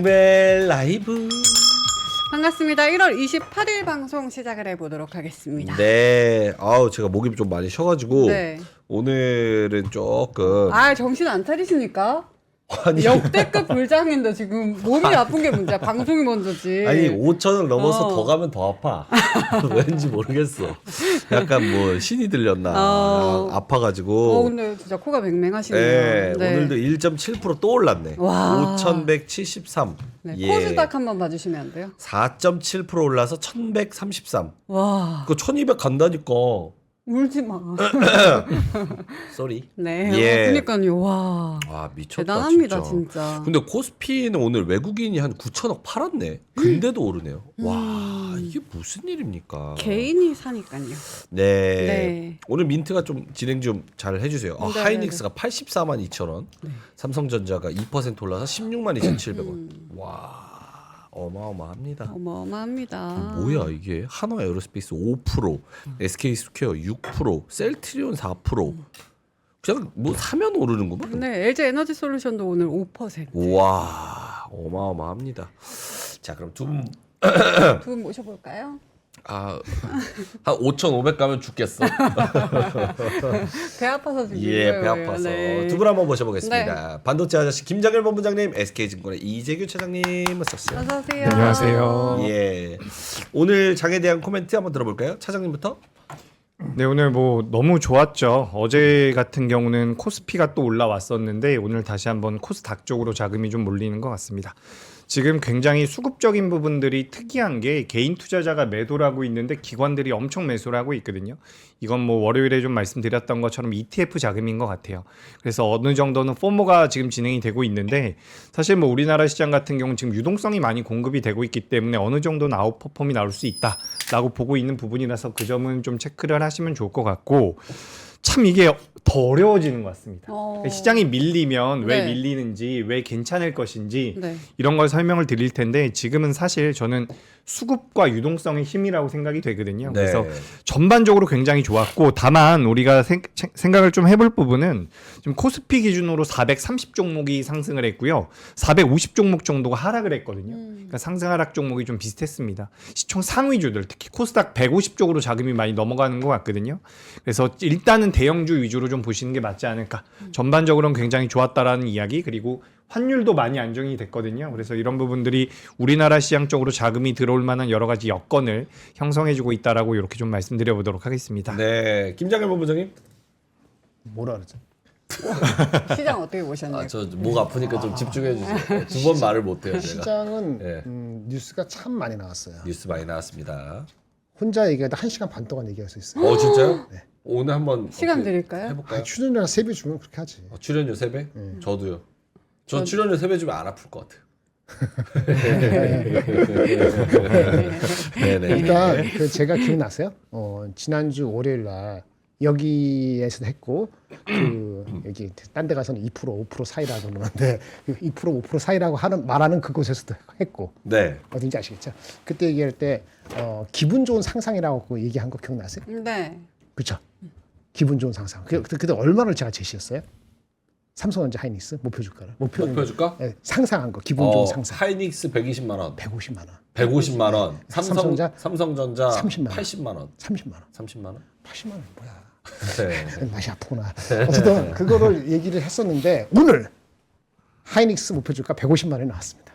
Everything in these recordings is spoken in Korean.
김종배 라이브. 반갑습니다. 1월 28일 방송 시작을 해보도록 하겠습니다. 네. 아우 제가 목이 좀 많이 쉬어가지고 네. 오늘은 조금 정신 안 차리십니까? 아니 역대급 불장인데 지금 몸이 아픈 게 문제야. 방송이 먼저지. 아니 5천원 넘어서 어. 더 가면 더 아파. 왠지 모르겠어. 약간 뭐 신이 들렸나 아파가지고. 근데 진짜 코가 맹맹하시네요. 네, 오늘도 1.7% 또 올랐네. 와. 5,173. 네, 예. 코스닥 한번 봐주시면 안 돼요? 4.7% 올라서 1,133. 와, 그 1,200 간다니까. 울지 마. 쏘리. 네, 예. 그러니까요. 와, 와 미쳤다 대단합니다 진짜. 근데 코스피는 오늘 외국인이 한 9천억 팔았네. 근데도 오르네요. 와 이게 무슨 일입니까? 개인이 사니까요. 네. 네. 오늘 민트가 좀 진행 좀 잘 해주세요. 네, 하이닉스가 84만 2천 원, 삼성전자가 2% 올라서 16만 2,700원. 와 어마어마합니다. 어마어마합니다. 뭐야 이게 한화 에어로스페이스 5%, SK 스퀘어 6%, 셀트리온 4%. 그냥 뭐 사면 오르는구만. 네, LG 에너지 솔루션도 오늘 5%. 와 어마어마합니다. 자 그럼 두 분 모셔볼까요? 한 5,500 가면 죽겠어. 배 아파서 지금. 예, 배 아파서 네. 두 분 한번 모셔보겠습니다. 반도체 아저씨 김장일 본부장님, SK증권의 이재규 차장님, 어서 오세요. 어서 오세요. 안녕하세요. 예, 오늘 장에 대한 코멘트 한번 들어볼까요? 차장님부터. 네, 오늘 뭐 너무 좋았죠. 어제 같은 경우는 코스피가 또 올라왔었는데 오늘 다시 한번 코스닥 쪽으로 자금이 좀 몰리는 것 같습니다. 지금 굉장히 수급적인 부분들이 특이한 게 개인 투자자가 매도를 하고 있는데 기관들이 엄청 매수를 하고 있거든요. 이건 뭐 월요일에 좀 말씀드렸던 것처럼 ETF 자금인 것 같아요. 그래서 어느 정도는 포모가 지금 진행이 되고 있는데 사실 뭐 우리나라 시장 같은 경우는 지금 유동성이 많이 공급이 되고 있기 때문에 어느 정도는 아웃퍼폼이 나올 수 있다라고 보고 있는 부분이라서 그 점은 좀 체크를 하시면 좋을 것 같고 참 이게 더 어려워지는 것 같습니다. 시장이 밀리면 왜 네. 밀리는지 왜 괜찮을 것인지 네. 이런 걸 설명을 드릴 텐데 지금은 사실 저는 수급과 유동성의 힘이라고 생각이 되거든요. 네. 그래서 전반적으로 굉장히 좋았고 다만 우리가 생각을 좀 해볼 부분은 지금 코스피 기준으로 430 종목이 상승을 했고요. 450 종목 정도가 하락을 했거든요. 그러니까 상승 하락 종목이 좀 비슷했습니다. 시총 상위주들 특히 코스닥 150 쪽으로 자금이 많이 넘어가는 것 같거든요. 그래서 일단은 대형주 위주로 좀 보시는 게 맞지 않을까. 전반적으로는 굉장히 좋았다라는 이야기 그리고 환율도 많이 안정이 됐거든요. 그래서 이런 부분들이 우리나라 시장 쪽으로 자금이 들어올 만한 여러 가지 여건을 형성해주고 있다라고 이렇게 좀 말씀드려 보도록 하겠습니다. 네, 김장일 본부장님. 뭐라 그러죠? 시장 어떻게 보셨나요? 저 목 아프니까 좀 집중해 주세요. 두 번 말을 못 해요, 제가. 시장은 예. 뉴스가 참 많이 나왔어요. 뉴스 많이 나왔습니다. 혼자 얘기해도 1시간 반 동안 얘기할 수 있어요. 진짜요? 네. 오늘 한번 시간 어떻게 드릴까요? 해볼까요? 출연료가 3배 주면 그렇게 하지. 출연료 3배? 저도요. 전 출연료 3배 주면 안 아플 것 같아요. 네네. 일단 제가 기억나세요? 지난주 월요일 날 여기에서 했고 여기 딴 데 가서는 2% 5% 사이라고 그러는데 2% 5% 사이라고 말하는 그곳에서도 했고 네. 어딘지 아시겠죠? 그때 얘기할 때 기분 좋은 상상이라고 그 얘기한 거 기억나세요? 네. 그렇죠? 기분 좋은 상상. 그때 얼마를 제가 제시했어요? 삼성전자 하이닉스 목표 주가를 목표 주가? 네, 상상한 거 기분 좋은 상상. 하이닉스 120만 원. 150만 원. 150만 원. 삼성전자? 삼성전자 30만 원. 80만 원. 30만 원. 30만 원? 80만 원 뭐야? 네. 맛이 아프구나. 어쨌든 그거를 얘기를 했었는데 오늘 하이닉스 목표 주가 150만 원이 나왔습니다.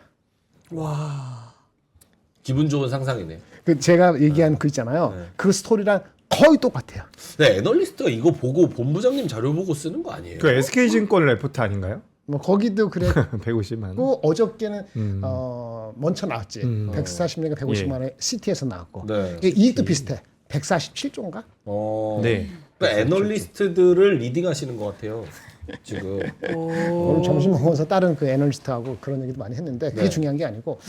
기분 좋은 상상이네. 제가 얘기한 그 있잖아요. 그 스토리랑 거의 똑같아요. 네, 애널리스트가 이거 보고 본부장님 자료 보고 쓰는 거 아니에요? 그 SK증권 레포트 아닌가요? 뭐 거기도 그래. 150만 원. 어저께는 먼저 나왔지. 140년가 150만 원에 CT에서 나왔고. 네. 이익도 비슷해. 147조인가? 네. 그러니까 애널리스트들을 리딩하시는 것 같아요. 지금. 오늘 점심 먹어서 다른 그 애널리스트하고 그런 얘기도 많이 했는데 그게 네. 중요한 게 아니고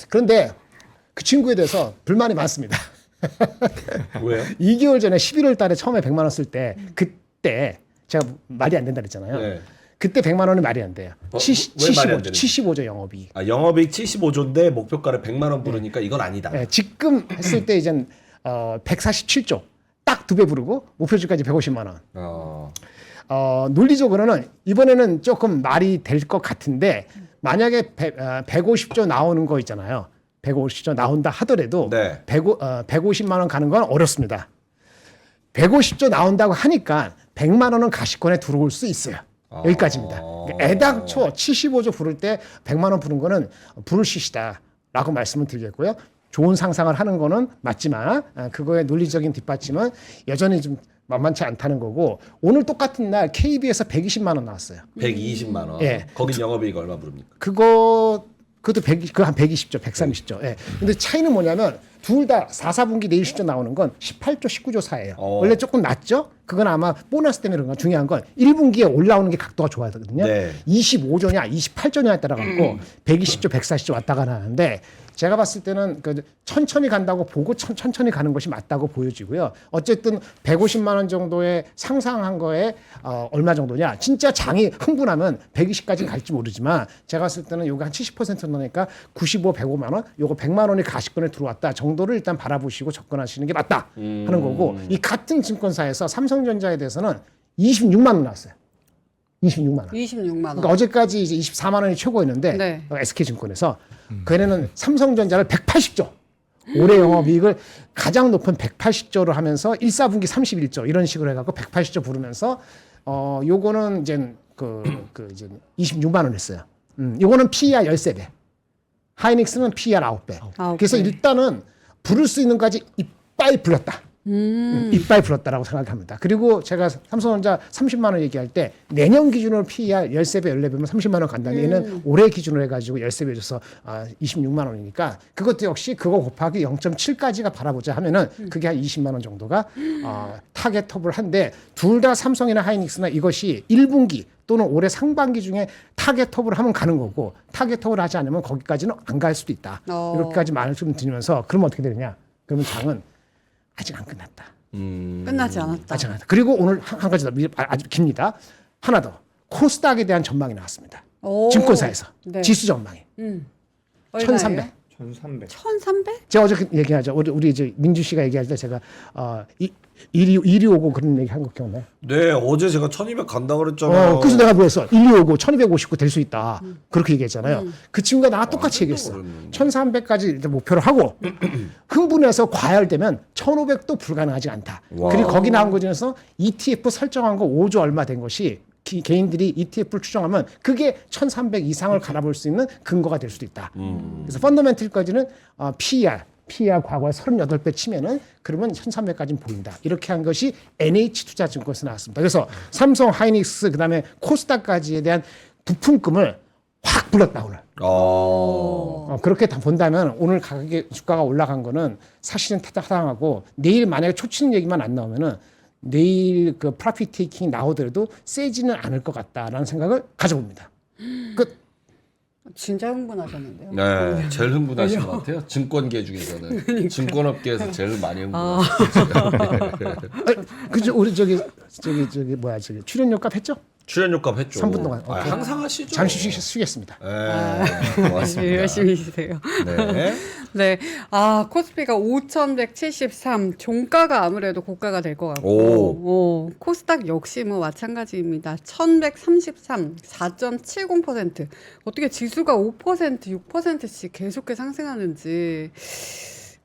그런데 그 친구에 대해서 불만이 많습니다. 왜요? 2개월 전에 11월 달에 처음에 100만 원 쓸 때 그때 제가 말이 안 된다 그랬잖아요. 네. 그때 100만 원이 말이 안 돼요. 왜 말이 안 되는지? 75조 영업이익. 영업이익 75조인데 목표가를 100만 원 부르니까 이건 아니다. 네, 지금 했을 때 이젠 147조 딱 2배 부르고 목표주까지 150만 원. 논리적으로는 이번에는 조금 말이 될 것 같은데 만약에 150조 나오는 거 있잖아요. 150조 나온다 하더라도 네. 150만 원 가는 건 어렵습니다. 150조 나온다고 하니까 100만 원은 가시권에 들어올 수 있어요. 여기까지입니다. 애당초 75조 부를 때 100만 원 부른 거는 부르시시다라고 말씀을 드리겠고요. 좋은 상상을 하는 거는 맞지만 그거의 논리적인 뒷받침은 여전히 좀 만만치 않다는 거고 오늘 똑같은 날 KB에서 120만 원 나왔어요. 120만 원. 예. 거긴 영업이익 얼마 부릅니까? 그것도 100, 그한 120조, 130조. 예. 근데 차이는 뭐냐면 둘 다 4, 4분기 내일 실적 나오는 건 18조, 19조 사이예요. 원래 조금 낮죠? 그건 아마 보너스 때문에 그런 건 중요한 건 1분기에 올라오는 게 각도가 좋아야 되거든요. 네. 25조냐, 28조냐에 따라 갖고 120조, 140조 왔다 가나 하는데 제가 봤을 때는 그 천천히 간다고 보고 천천히 가는 것이 맞다고 보여지고요. 어쨌든 150만 원 정도의 상상한 거에 얼마 정도냐. 진짜 장이 흥분하면 120까지 갈지 모르지만 제가 봤을 때는 요거 한 70% 넣으니까 95, 105만 원, 요거 100만 원이 가시권에 들어왔다 정도를 일단 바라보시고 접근하시는 게 맞다 하는 거고 이 같은 증권사에서 삼성전자에 대해서는 26만 원 나왔어요. 26만 원. 26만 원. 그러니까 어제까지 이제 24만 원이 최고였는데 네. SK증권에서 걔네는 삼성전자를 180조 올해 영업이익을 가장 높은 180조로 하면서 1, 4분기 31조 이런 식으로 해갖고 180조 부르면서 요거는 이제 이제 26만 원 했어요. 요거는 PER 13배, 하이닉스는 PER 9배. 그래서 일단은 부를 수 있는 까지 이빨 불렀다. 이빨 불었다라고 생각합니다. 그리고 제가 삼성전자 30만 원 얘기할 때 내년 기준으로 PER 13배, 14배면 30만 원 간다면 얘는 올해 기준으로 해가지고 13배 줘서 26만 원이니까 그것도 역시 그거 곱하기 0.7까지가 바라보자 하면은 그게 한 20만 원 정도가 타겟톱을 한데 둘 다 삼성이나 하이닉스나 이것이 1분기 또는 올해 상반기 중에 타겟톱을 하면 가는 거고 타겟톱을 하지 않으면 거기까지는 안 갈 수도 있다. 이렇게까지 말씀드리면서 그러면 어떻게 되느냐? 그러면 장은 아직 안 끝났다. 끝나지 않았다. 아직 안 끝났다. 그리고 오늘 한 가지 더 아주 깁니다. 하나 더 코스닥에 대한 전망이 나왔습니다. 증권사에서 네. 지수 전망이 1,300. 1,300. 1,300? 제가 어제 얘기하죠. 우리 이제 민주 씨가 얘기할 때 제가 일이 오고 그런 얘기 한 거 기억나요? 네, 어제 제가 1200 간다 그랬잖아요. 그래서 내가 뭐했어? 1이 오고 1259 될 수 있다. 그렇게 얘기했잖아요. 그 친구가 나랑 똑같이 얘기했어. 1300까지 일단 목표를 하고 흥분해서 과열되면 1500도 불가능하지 않다. 와. 그리고 거기 나온 거 중에서 ETF 설정한 거 5조 얼마 된 것이 개인들이 ETF를 추정하면 그게 1300 이상을 갈아볼 수 있는 근거가 될 수도 있다. 그래서 펀더멘틀까지는 PER 과거에 38배 치면은 그러면 1300까지는 보인다. 이렇게 한 것이 NH투자증권에서 나왔습니다. 그래서 삼성, 하이닉스 그다음에 코스닥까지에 대한 부품금을 확 불렀다 오늘. 그렇게 다 본다면 오늘 주가가 올라간 거는 사실은 타당하고 내일 만약에 초치는 얘기만 안 나오면은 내일 그 프로핏 테이킹이 나오더라도 세지는 않을 것 같다라는 생각을 가져봅니다. 진짜 흥분하셨는데요. 네, 제일 흥분하신 것 같아요. 증권계 중에서는 증권업계에서 제일 많이 흥분하셨어요. 그죠? 우리 저기 출연료 값 했죠? 출연료값 했죠. 3분 동안. 항상 하시죠. 잠시 쉬겠습니다. 네, 고맙습니다. 열심히 계세요. 네. 네. 코스피가 5,173. 종가가 아무래도 고가가 될 것 같고. 코스닥 역시 뭐 마찬가지입니다. 1,133. 4.70%. 어떻게 지수가 5%, 6%씩 계속해 상승하는지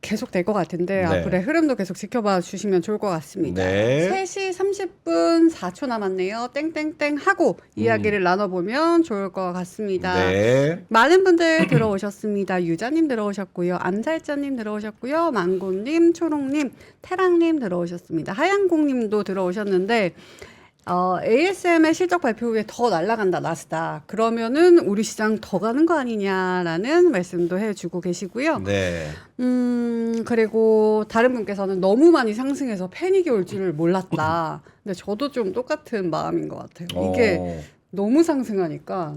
계속 될 것 같은데 네. 앞으로의 흐름도 계속 지켜봐 주시면 좋을 것 같습니다. 네. 3시 30분 4초 남았네요. 땡땡땡 하고 이야기를 나눠보면 좋을 것 같습니다. 네. 많은 분들 들어오셨습니다. 유자님 들어오셨고요. 암살자님 들어오셨고요. 망고님, 초롱님, 태랑님 들어오셨습니다. 하양공님도 들어오셨는데 ASM의 실적 발표 후에 더 날아간다 나스닥. 그러면은 우리 시장 더 가는 거 아니냐라는 말씀도 해주고 계시고요. 네. 그리고 다른 분께서는 너무 많이 상승해서 패닉이 올 줄을 몰랐다. 근데 저도 좀 똑같은 마음인 것 같아요. 이게 너무 상승하니까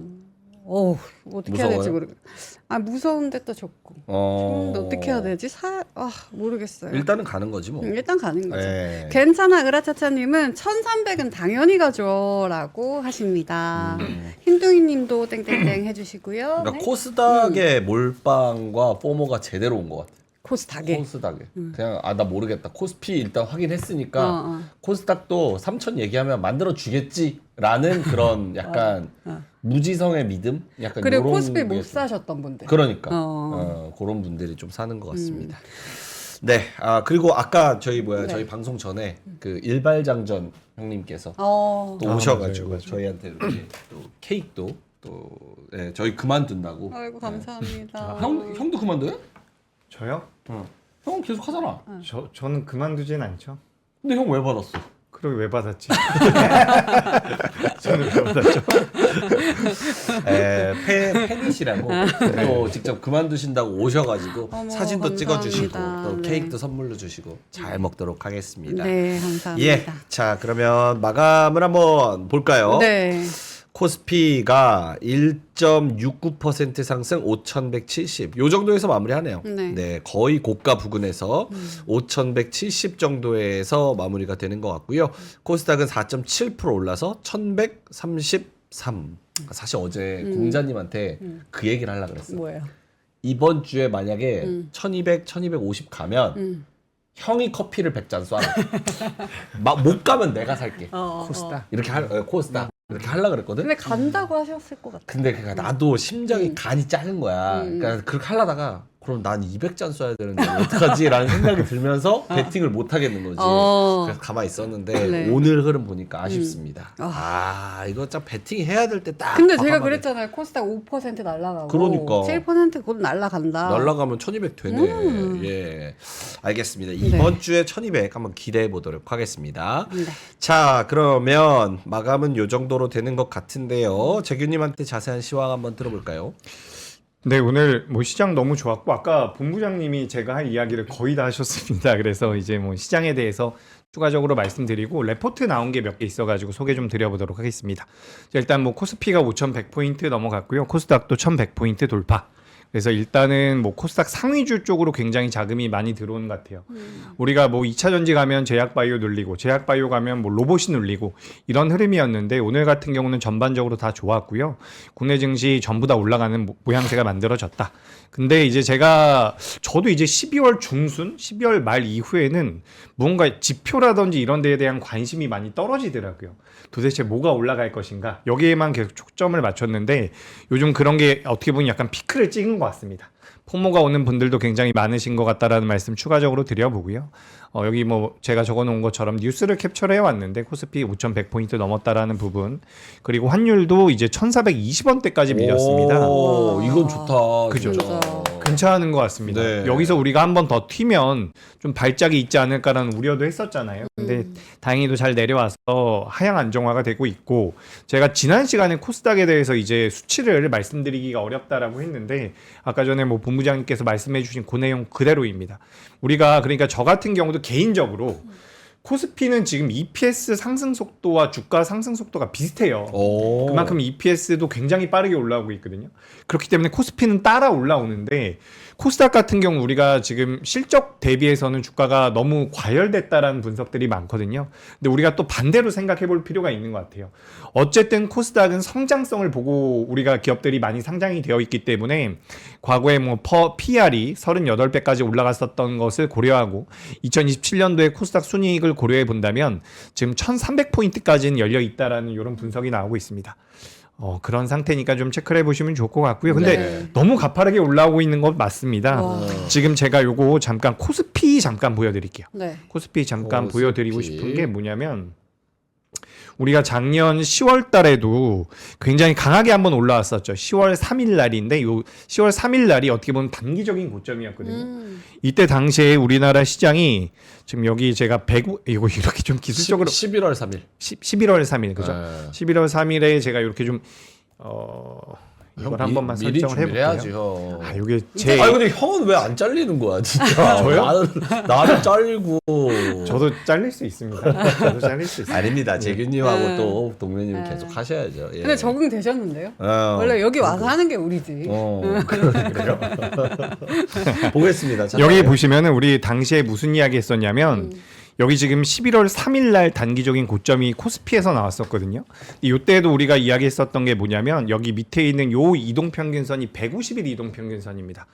어떻게 해야 될지 모르겠어요. 무서운데 또 좋고. 좋은데 어떻게 해야 되지? 모르겠어요. 일단은 가는 거지 뭐. 일단 가는 거죠. 네. 괜찮아 으라차차님은 1,300은 당연히 가죠라고 하십니다. 흰둥이님도 땡땡땡 해주시고요. 그러니까 네. 코스닥의 몰빵과 포모가 제대로 온 것 같아. 코스닥에. 코스닥에. 그냥 나 모르겠다. 코스피 일단 확인했으니까 코스닥도 3,000 얘기하면 만들어 주겠지라는 그런 약간 무지성의 믿음? 약간 그리고 요런 코스피 못 게 좀- 사셨던 분들. 그러니까 어. 그런 분들이 좀 사는 것 같습니다. 네, 그리고 아까 저희 네. 저희 방송 전에 그 일발장전 형님께서 어. 또 오셔가지고 맞아요. 저희한테 이렇게 또 케이크도 또 네, 저희 그만둔다고. 아이고 감사합니다. 형도 그만둬요? 저요? 형 계속 하잖아. 저는 그만두진 않죠. 근데 형 왜 받았어? 그러게 왜 받았지? 저는 왜 받았죠? 팬이시라고 또 직접 그만두신다고 오셔가지고 어머, 사진도 찍어주시고 감사합니다. 또 네. 케이크도 선물로 주시고 잘 먹도록 하겠습니다. 네, 감사합니다. 예, 자 그러면 마감을 한번 볼까요? 네. 코스피가 1.69% 상승 5,170. 요 정도에서 마무리하네요. 네. 거의 고가 부근에서 5,170 정도에서 마무리가 되는 것 같고요. 코스닥은 4.7% 올라서 1,133. 사실 어제 공자님한테 그 얘기를 하려고 그랬어. 뭐예요? 이번 주에 만약에 1,200, 1,250 가면 형이 커피를 100잔 쏴라. 막 못 가면 내가 살게. 코스닥. 이렇게 코스닥 이렇게 하려고 그랬거든. 근데 간다고 하셨을 것 같아. 근데 그러니까 나도 심장이 간이 작은 거야. 그러니까 그렇게 하려다가 그럼 난 200잔 써야 되는데 어떡하지라는 생각이 들면서 배팅을 못 하겠는 거지. 그래서 가만히 있었는데 네. 오늘 흐름 보니까 아쉽습니다. 이거 참 배팅 해야 될 때 딱. 근데 제가 그랬잖아요. 코스닥 5% 날라가고 그러니까. 7%곧 날라간다. 날라가면 1200 되네. 예. 알겠습니다. 이번 주에 1200 한번 기대해 보도록 하겠습니다. 네. 자, 그러면 마감은 요 정도로 되는 것 같은데요. 재규님한테 자세한 시황 한번 들어볼까요? 네, 오늘 뭐 시장 너무 좋았고 아까 본부장님이 제가 할 이야기를 거의 다 하셨습니다. 그래서 이제 뭐 시장에 대해서 추가적으로 말씀드리고 레포트 나온 게 몇 개 있어가지고 소개 좀 드려보도록 하겠습니다. 자, 일단 뭐 코스피가 5,100포인트 넘어갔고요. 코스닥도 1,100포인트 돌파. 그래서 일단은 뭐 코스닥 상위주 쪽으로 굉장히 자금이 많이 들어오는 것 같아요. 우리가 뭐 2차 전지 가면 제약바이오 눌리고 제약바이오 가면 뭐 로봇이 눌리고 이런 흐름이었는데 오늘 같은 경우는 전반적으로 다 좋았고요. 국내 증시 전부 다 올라가는 모양새가 만들어졌다. 근데 이제 저도 이제 12월 중순, 12월 말 이후에는 뭔가 지표라든지 이런 데에 대한 관심이 많이 떨어지더라고요. 도대체 뭐가 올라갈 것인가? 여기에만 계속 초점을 맞췄는데 요즘 그런 게 어떻게 보면 약간 피크를 찍은 것 같습니다. 포모가 오는 분들도 굉장히 많으신 것 같다라는 말씀 추가적으로 드려보고요. 여기 뭐 제가 적어놓은 것처럼 뉴스를 캡처해 왔는데 코스피 5,100포인트 넘었다라는 부분 그리고 환율도 이제 1,420원대까지 밀렸습니다. 오, 이건 좋다. 그죠. 진짜. 괜찮은 것 같습니다. 네. 여기서 우리가 한 번 더 튀면 좀 발작이 있지 않을까라는 우려도 했었잖아요. 근데 다행히도 잘 내려와서 하향 안정화가 되고 있고 제가 지난 시간에 코스닥에 대해서 이제 수치를 말씀드리기가 어렵다라고 했는데 아까 전에 뭐 본부장님께서 말씀해 주신 그 내용 그대로입니다. 우리가 그러니까 저 같은 경우도 개인적으로 코스피는 지금 EPS 상승 속도와 주가 상승 속도가 비슷해요. 그만큼 EPS도 굉장히 빠르게 올라오고 있거든요. 그렇기 때문에 코스피는 따라 올라오는데 코스닥 같은 경우 우리가 지금 실적 대비해서는 주가가 너무 과열됐다라는 분석들이 많거든요. 근데 우리가 또 반대로 생각해 볼 필요가 있는 것 같아요. 어쨌든 코스닥은 성장성을 보고 우리가 기업들이 많이 상장이 되어 있기 때문에 과거에 뭐 PR이 38배까지 올라갔었던 것을 고려하고 2027년도에 코스닥 순이익을 고려해 본다면 지금 1300포인트까지는 열려 있다라는 이런 분석이 나오고 있습니다. 그런 상태니까 좀 체크를 해보시면 좋을 것 같고요. 근데 네. 너무 가파르게 올라오고 있는 것 맞습니다. 지금 제가 요거 잠깐 코스피 잠깐 보여드릴게요. 네. 코스피 잠깐 코스피. 보여드리고 싶은 게 뭐냐면 우리가 작년 10월 달에도 굉장히 강하게 한번 올라왔었죠. 10월 3일 날인데 요 10월 3일 날이 어떻게 보면 단기적인 고점이었거든요. 이때 당시에 우리나라 시장이 지금 여기 제가 이거 이렇게 좀 기술적으로 11월 3일. 11월 3일 그죠? 네. 11월 3일에 제가 이렇게 좀 이걸 한 번만 미리 설정을 준비를 해볼게요. 해야지, 형. 이게 제 근데 형은 왜 안 잘리는 거야, 진짜? 저요? 나는 잘리고. 저도 잘릴 수 있습니다. 저도 잘릴 수 있습니다. 아닙니다. 재균님하고 네. 또 동료님 계속 하셔야죠. 예. 근데 적응되셨는데요? 어. 원래 여기 와서 하는 게 우리지. 그래요? 보겠습니다. 자, 여기 보시면은 우리 당시에 무슨 이야기 했었냐면 여기 지금 11월 3일 날 단기적인 고점이 코스피에서 나왔었거든요. 이때도 우리가 이야기했었던 게 뭐냐면 여기 밑에 있는 요 이동평균선이 150일 이동평균선입니다.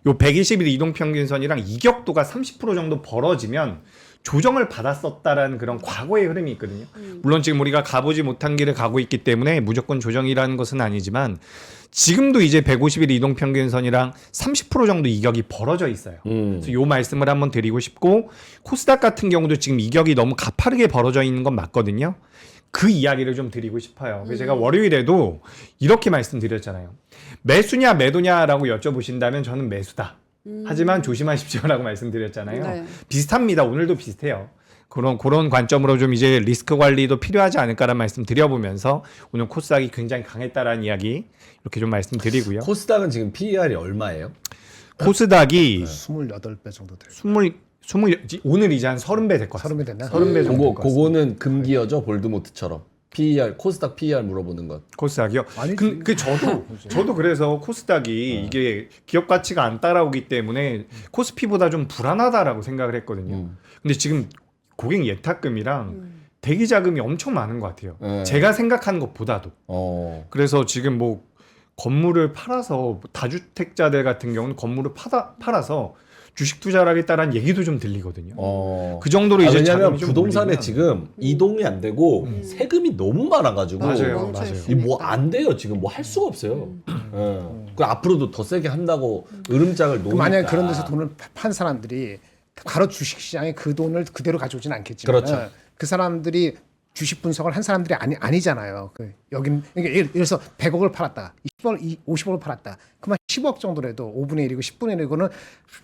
요 120일 이동평균선이랑 이격도가 30% 정도 벌어지면 조정을 받았었다라는 그런 과거의 흐름이 있거든요. 물론 지금 우리가 가보지 못한 길을 가고 있기 때문에 무조건 조정이라는 것은 아니지만 지금도 이제 150일 이동평균선이랑 30% 정도 이격이 벌어져 있어요. 그래서 요 말씀을 한번 드리고 싶고 코스닥 같은 경우도 지금 이격이 너무 가파르게 벌어져 있는 건 맞거든요. 그 이야기를 좀 드리고 싶어요. 그래서 제가 월요일에도 이렇게 말씀드렸잖아요. 매수냐 매도냐라고 여쭤보신다면 저는 매수다. 하지만 조심하십시오라고 말씀드렸잖아요. 네. 비슷합니다. 오늘도 비슷해요. 그런 관점으로 좀 이제 리스크 관리도 필요하지 않을까라는 말씀 드려보면서 오늘 코스닥이 굉장히 강했다라는 이야기 이렇게 좀 말씀드리고요. 코스닥은 지금 PER이 얼마예요? 코스닥이 28배 정도 돼요. 20 오늘 이제 한 30배 될 것 같아요. 30배 됐나? 30배 정도 될것 같습니다. 그거는 금기어죠, 볼드모트처럼. PER, 코스닥 PER 물어보는 것. 코스닥이요? 아니지. 저도 그래서 코스닥이 이게 기업 가치가 안 따라오기 때문에 코스피보다 좀 불안하다라고 생각을 했거든요. 근데 지금 고객 예탁금이랑 대기 자금이 엄청 많은 것 같아요. 제가 생각하는 것보다도. 그래서 지금 뭐 건물을 팔아서 다주택자들 같은 경우는 건물을 팔아서 주식 투자를 하겠다라는 얘기도 좀 들리거든요. 그 정도로 이제 왜냐하면 자금이 좀 부동산에 몰리면 지금 이동이 안 되고 세금이 너무 많아가지고 맞아요. 멈춰 맞아요. 뭐 안 돼요. 지금 뭐 할 수가 없어요. 그 앞으로도 더 세게 한다고 으름장을 놓으니까. 만약에 그런 데서 돈을 판 사람들이 바로 주식시장에 그 돈을 그대로 가져오진 않겠지만 그렇죠. 그 사람들이 주식 분석을 한 사람들이 아니잖아요. 여긴 그러니까 예를 들어서 100억을 팔았다. 50억을 팔았다. 그만 10억 정도라도 5분의 1이고 10분의 1이고는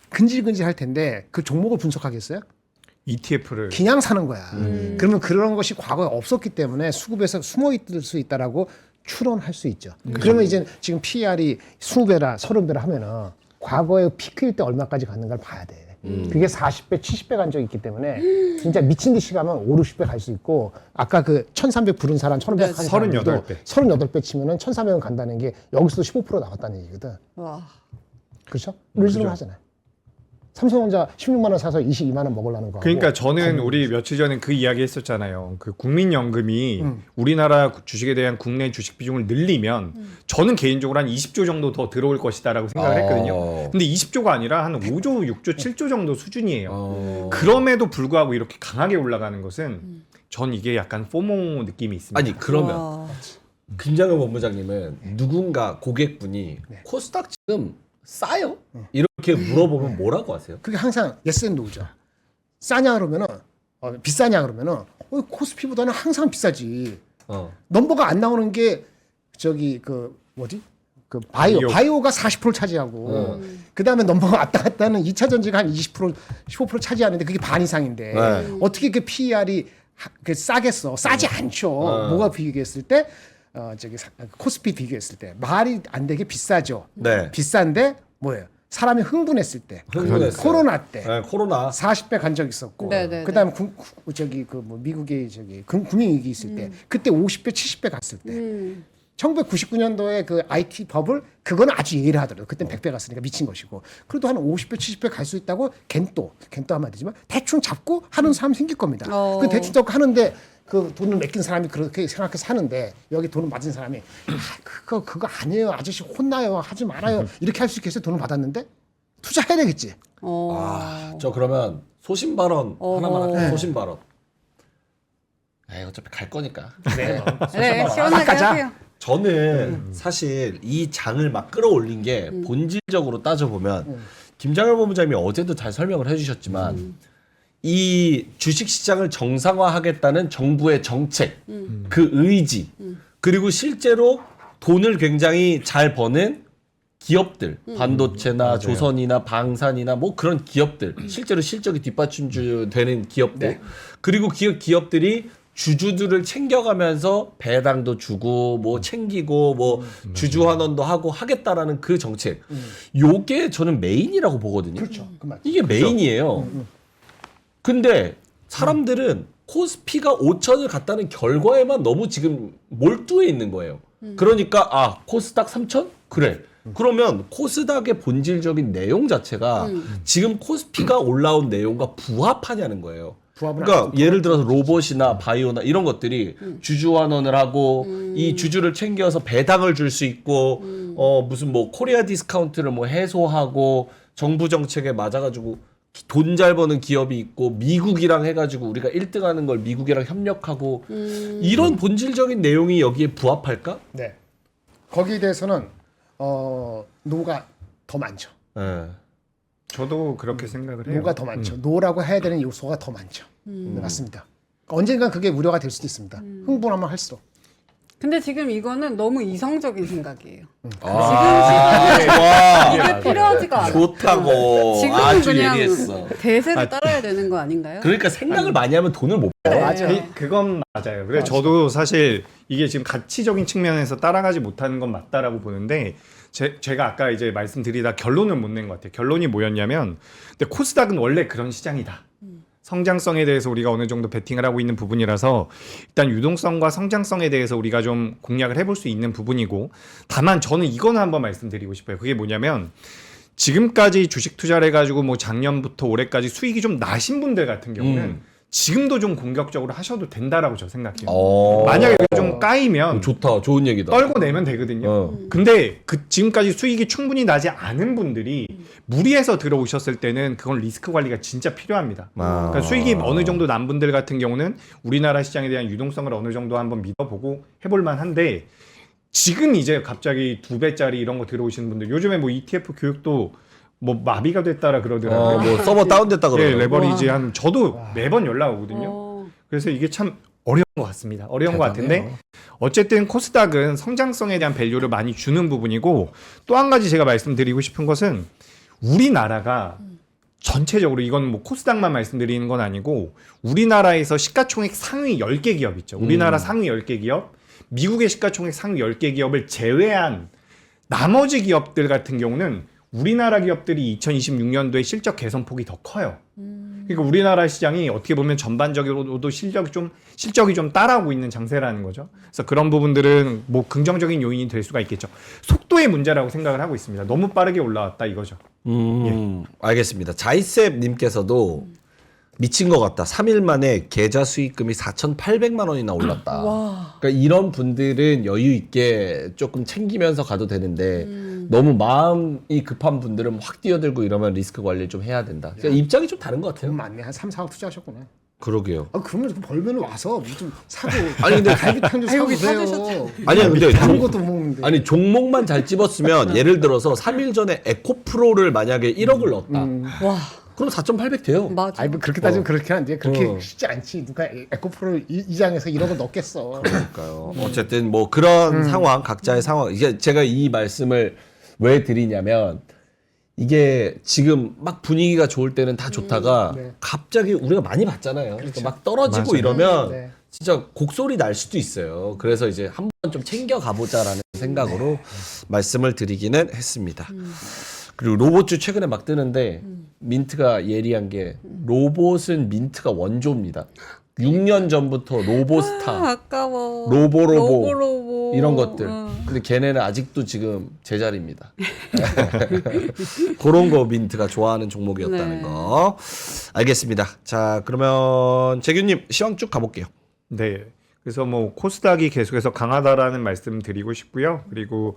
근질근질 할 텐데 그 종목을 분석하겠어요? ETF를 그냥 사는 거야. 그러면 그런 것이 과거에 없었기 때문에 수급에서 숨어 있을 수 있다라고 추론할 수 있죠. 그러면 이제 지금 PER이 20배라 30배라 하면은 과거에 피크일 때 얼마까지 갔는가를 봐야 돼. 그게 40배, 70배 간 적이 있기 때문에 진짜 미친 듯이 가면 5, 60배 갈 수 있고 아까 그 1300 부른 사람, 1500 한 사람도 38배. 38배 치면은 1300은 간다는 게 여기서도 15% 나왔다는 얘기거든. 와. 그렇죠? 룰즈룸 하잖아요. 삼성전자 16만 원 사서 22만 원 먹으려는 거. 그러니까 저는 우리 며칠 전에 그 이야기 했었잖아요. 그 국민연금이 우리나라 주식에 대한 국내 주식 비중을 늘리면 저는 개인적으로 한 20조 정도 더 들어올 것이다라고 생각을 했거든요. 근데 20조가 아니라 한 5조, 6조, 7조 정도 수준이에요. 그럼에도 불구하고 이렇게 강하게 올라가는 것은 전 이게 약간 포모 느낌이 있습니다. 아니 그러면 와. 김장현 본부장님은 누군가 고객분이 코스닥 지금 싸요? 이렇게 물어보면 뭐라고 하세요? 그게 항상 yes and no죠. 싸냐 그러면은 비싸냐 그러면은 코스피보다는 항상 비싸지. 넘버가 안 나오는 게 저기 그 뭐지? 그 바이오가 40% 차지하고 그다음에 넘버가 왔다 갔다 하는 2차 전지가 한 20% 15% 차지하는데 그게 반 이상인데 어떻게 그 PER이 그 싸겠어? 싸지 않죠. 뭐가 비교했을 때 코스피 비교했을 때 말이 안 되게 비싸죠. 네. 비싼데 뭐예요? 사람이 흥분했을 때, 흥분했어요. 코로나 때 네, 코로나. 40배 간 적 있었고, 네네네. 그다음에 미국의 금융위기 있을 때, 그때 50배, 70배 갔을 때, 1999년도에 그 IT 버블 그거는 아주 예의를 하더라고요. 그때 100배 갔으니까 미친 것이고, 그래도 한 50배, 70배 갈 수 있다고 겐또 하면 안 되지만 대충 잡고 하는 사람 생길 겁니다. 그 대충 잡고 하는데. 그 돈을 맡긴 사람이 그렇게 생각해서 하는데 여기 돈을 맞은 사람이 그거 아니에요 아저씨 혼나요 하지 말아요 이렇게 할 수 있겠어요. 돈을 받았는데 투자해야 되겠지. 저 그러면 소신 발언 하나만 할게요. 소신 발언. 에이, 어차피 갈 거니까. 네, 시원하게 가자. 하세요. 저는 사실 이 장을 막 끌어올린 게 본질적으로 따져보면 김장현 본부장님이 어제도 잘 설명을 해주셨지만 이 주식시장을 정상화하겠다는 정부의 정책, 그 의지, 그리고 실제로 돈을 굉장히 잘 버는 기업들, 반도체나 조선이나 방산이나 뭐 그런 기업들, 실제로 실적이 뒷받침되는 기업들, 그리고 기업들이 주주들을 챙겨가면서 배당도 주고 뭐 챙기고 뭐 주주환원도 하고 하겠다라는 그 정책, 요게 저는 메인이라고 보거든요. 그렇죠. 그 말. 이게 메인이에요. 근데 사람들은 코스피가 5천을 갔다는 결과에만 너무 지금 몰두해 있는 거예요. 그러니까 코스닥 3천? 그래. 그러면 코스닥의 본질적인 내용 자체가 지금 코스피가 올라온 내용과 부합하냐는 거예요. 그러니까 예를 들어서 로봇이나 바이오나 이런 것들이 주주환원을 하고 이 주주를 챙겨서 배당을 줄 수 있고 무슨 뭐 코리아 디스카운트를 뭐 해소하고 정부 정책에 맞아가지고 돈 잘 버는 기업이 있고 미국이랑 해가지고 우리가 1등하는 걸 미국이랑 협력하고 이런 본질적인 내용이 여기에 부합할까? 네. 거기에 대해서는 노가 더 많죠. 네. 저도 그렇게 생각을 해요. 노가 더 많죠. 노라고 해야 되는 요소가 더 많죠. 네, 맞습니다. 언젠간 그게 우려가 될 수도 있습니다. 흥분하면 할수록. 근데 지금 이거는 너무 이성적인 생각이에요. 와, 이게 필요하지가 않아. 좋다고. 지금은 아주 그냥 예리했어. 대세를 따라야 되는 거 아닌가요? 그러니까 생각을 많이 하면 돈을 못 벌어. 맞아. 그건 맞아요. 그래서 저도 사실 이게 지금 가치적인 측면에서 따라가지 못하는 건 맞다라고 보는데 제가 아까 이제 말씀드리다 결론을 못 낸 것 같아요. 결론이 뭐였냐면 근데 코스닥은 원래 그런 시장이다. 성장성에 대해서 우리가 어느 정도 베팅을 하고 있는 부분이라서 일단 유동성과 성장성에 대해서 우리가 좀 공략을 해볼 수 있는 부분이고 다만 저는 이거는 한번 말씀드리고 싶어요. 그게 뭐냐면 지금까지 주식 투자를 해가지고 뭐 작년부터 올해까지 수익이 좀 나신 분들 같은 경우는 지금도 좀 공격적으로 하셔도 된다라고 저 생각해요. 만약에 좀 까이면 좋다. 좋은 얘기다. 떨고 내면 되거든요. 근데 그 지금까지 수익이 충분히 나지 않은 분들이 무리해서 들어오셨을 때는 그건 리스크 관리가 진짜 필요합니다. 그러니까 수익이 어느 정도 난 분들 같은 경우는 우리나라 시장에 대한 유동성을 어느 정도 한번 믿어보고 해볼 만한데 지금 이제 갑자기 2배짜리 이런 거 들어오시는 분들 요즘에 뭐 ETF 교육도 뭐 마비가 됐다라 그러더라고요. 뭐 서버 다운됐다 네, 그러더라고요. 레버리지 한 저도 매번 연락 오거든요. 그래서 이게 참 어려운 것 같습니다. 어려운 것 같은데 어쨌든 코스닥은 성장성에 대한 밸류를 많이 주는 부분이고 또 한 가지 제가 말씀드리고 싶은 것은 우리나라가 전체적으로 이건 뭐 코스닥만 말씀드리는 건 아니고 우리나라에서 시가총액 상위 10개 기업 있죠. 우리나라 상위 10개 기업, 미국의 시가총액 상위 10개 기업을 제외한 나머지 기업들 같은 경우는 우리나라 기업들이 2026년도에 실적 개선폭이 더 커요. 그러니까 우리나라 시장이 어떻게 보면 전반적으로도 실적이 좀 따라오고 있는 장세라는 거죠. 그래서 그런 부분들은 뭐 긍정적인 요인이 될 수가 있겠죠. 속도의 문제라고 생각을 하고 있습니다. 너무 빠르게 올라왔다 이거죠. 알겠습니다. 자이셉님께서도 미친 것 같다. 3일 만에 계좌 수익금이 4,800만 원이나 올랐다. 그러니까 이런 분들은 여유 있게 조금 챙기면서 가도 되는데 너무 마음이 급한 분들은 확 뛰어들고 이러면 리스크 관리를 좀 해야 된다. 그러니까 입장이 좀 다른 것 같아요. 돈 많네. 한 3, 4억 투자하셨구나. 그러게요. 그러면 좀 벌면 와서 뭐 좀 사고. 아니 근데 갈비탕 좀 사고 그래요. 아니야 근데 다른 것도 못 먹는데. 아니 종목만 잘 집었으면 예를 들어서 3일 전에 에코프로를 만약에 1억을 넣었다. 와, 그럼 4,800 돼요. 맞아. 아니 뭐 그렇게 따지면 그렇게 한데 그렇게 쉽지 않지. 누가 에코프로 이장에서 1억을 넣겠어. 그러니까요. 어쨌든 뭐 그런 상황, 각자의 상황. 이게 제가 이 말씀을 왜 드리냐면 이게 지금 막 분위기가 좋을 때는 다 좋다가 네. 갑자기 우리가 많이 봤잖아요. 그러니까 막 떨어지고 맞아요. 이러면 네. 진짜 곡소리 날 수도 있어요. 그래서 이제 한번 좀 챙겨 가보자라는 생각으로 말씀을 드리기는 했습니다. 그리고 로봇주 최근에 막 뜨는데 민트가 예리한 게 로봇은 민트가 원조입니다. 6년 전부터 로보스타, 아까워. 로보로보 이런 것들. 근데 걔네는 아직도 지금 제자리입니다. 그런 거 민트가 좋아하는 종목이었다는 네. 거. 알겠습니다. 자, 그러면 재규님 시황 쭉 가볼게요. 네. 그래서 뭐 코스닥이 계속해서 강하다라는 말씀 드리고 싶고요. 그리고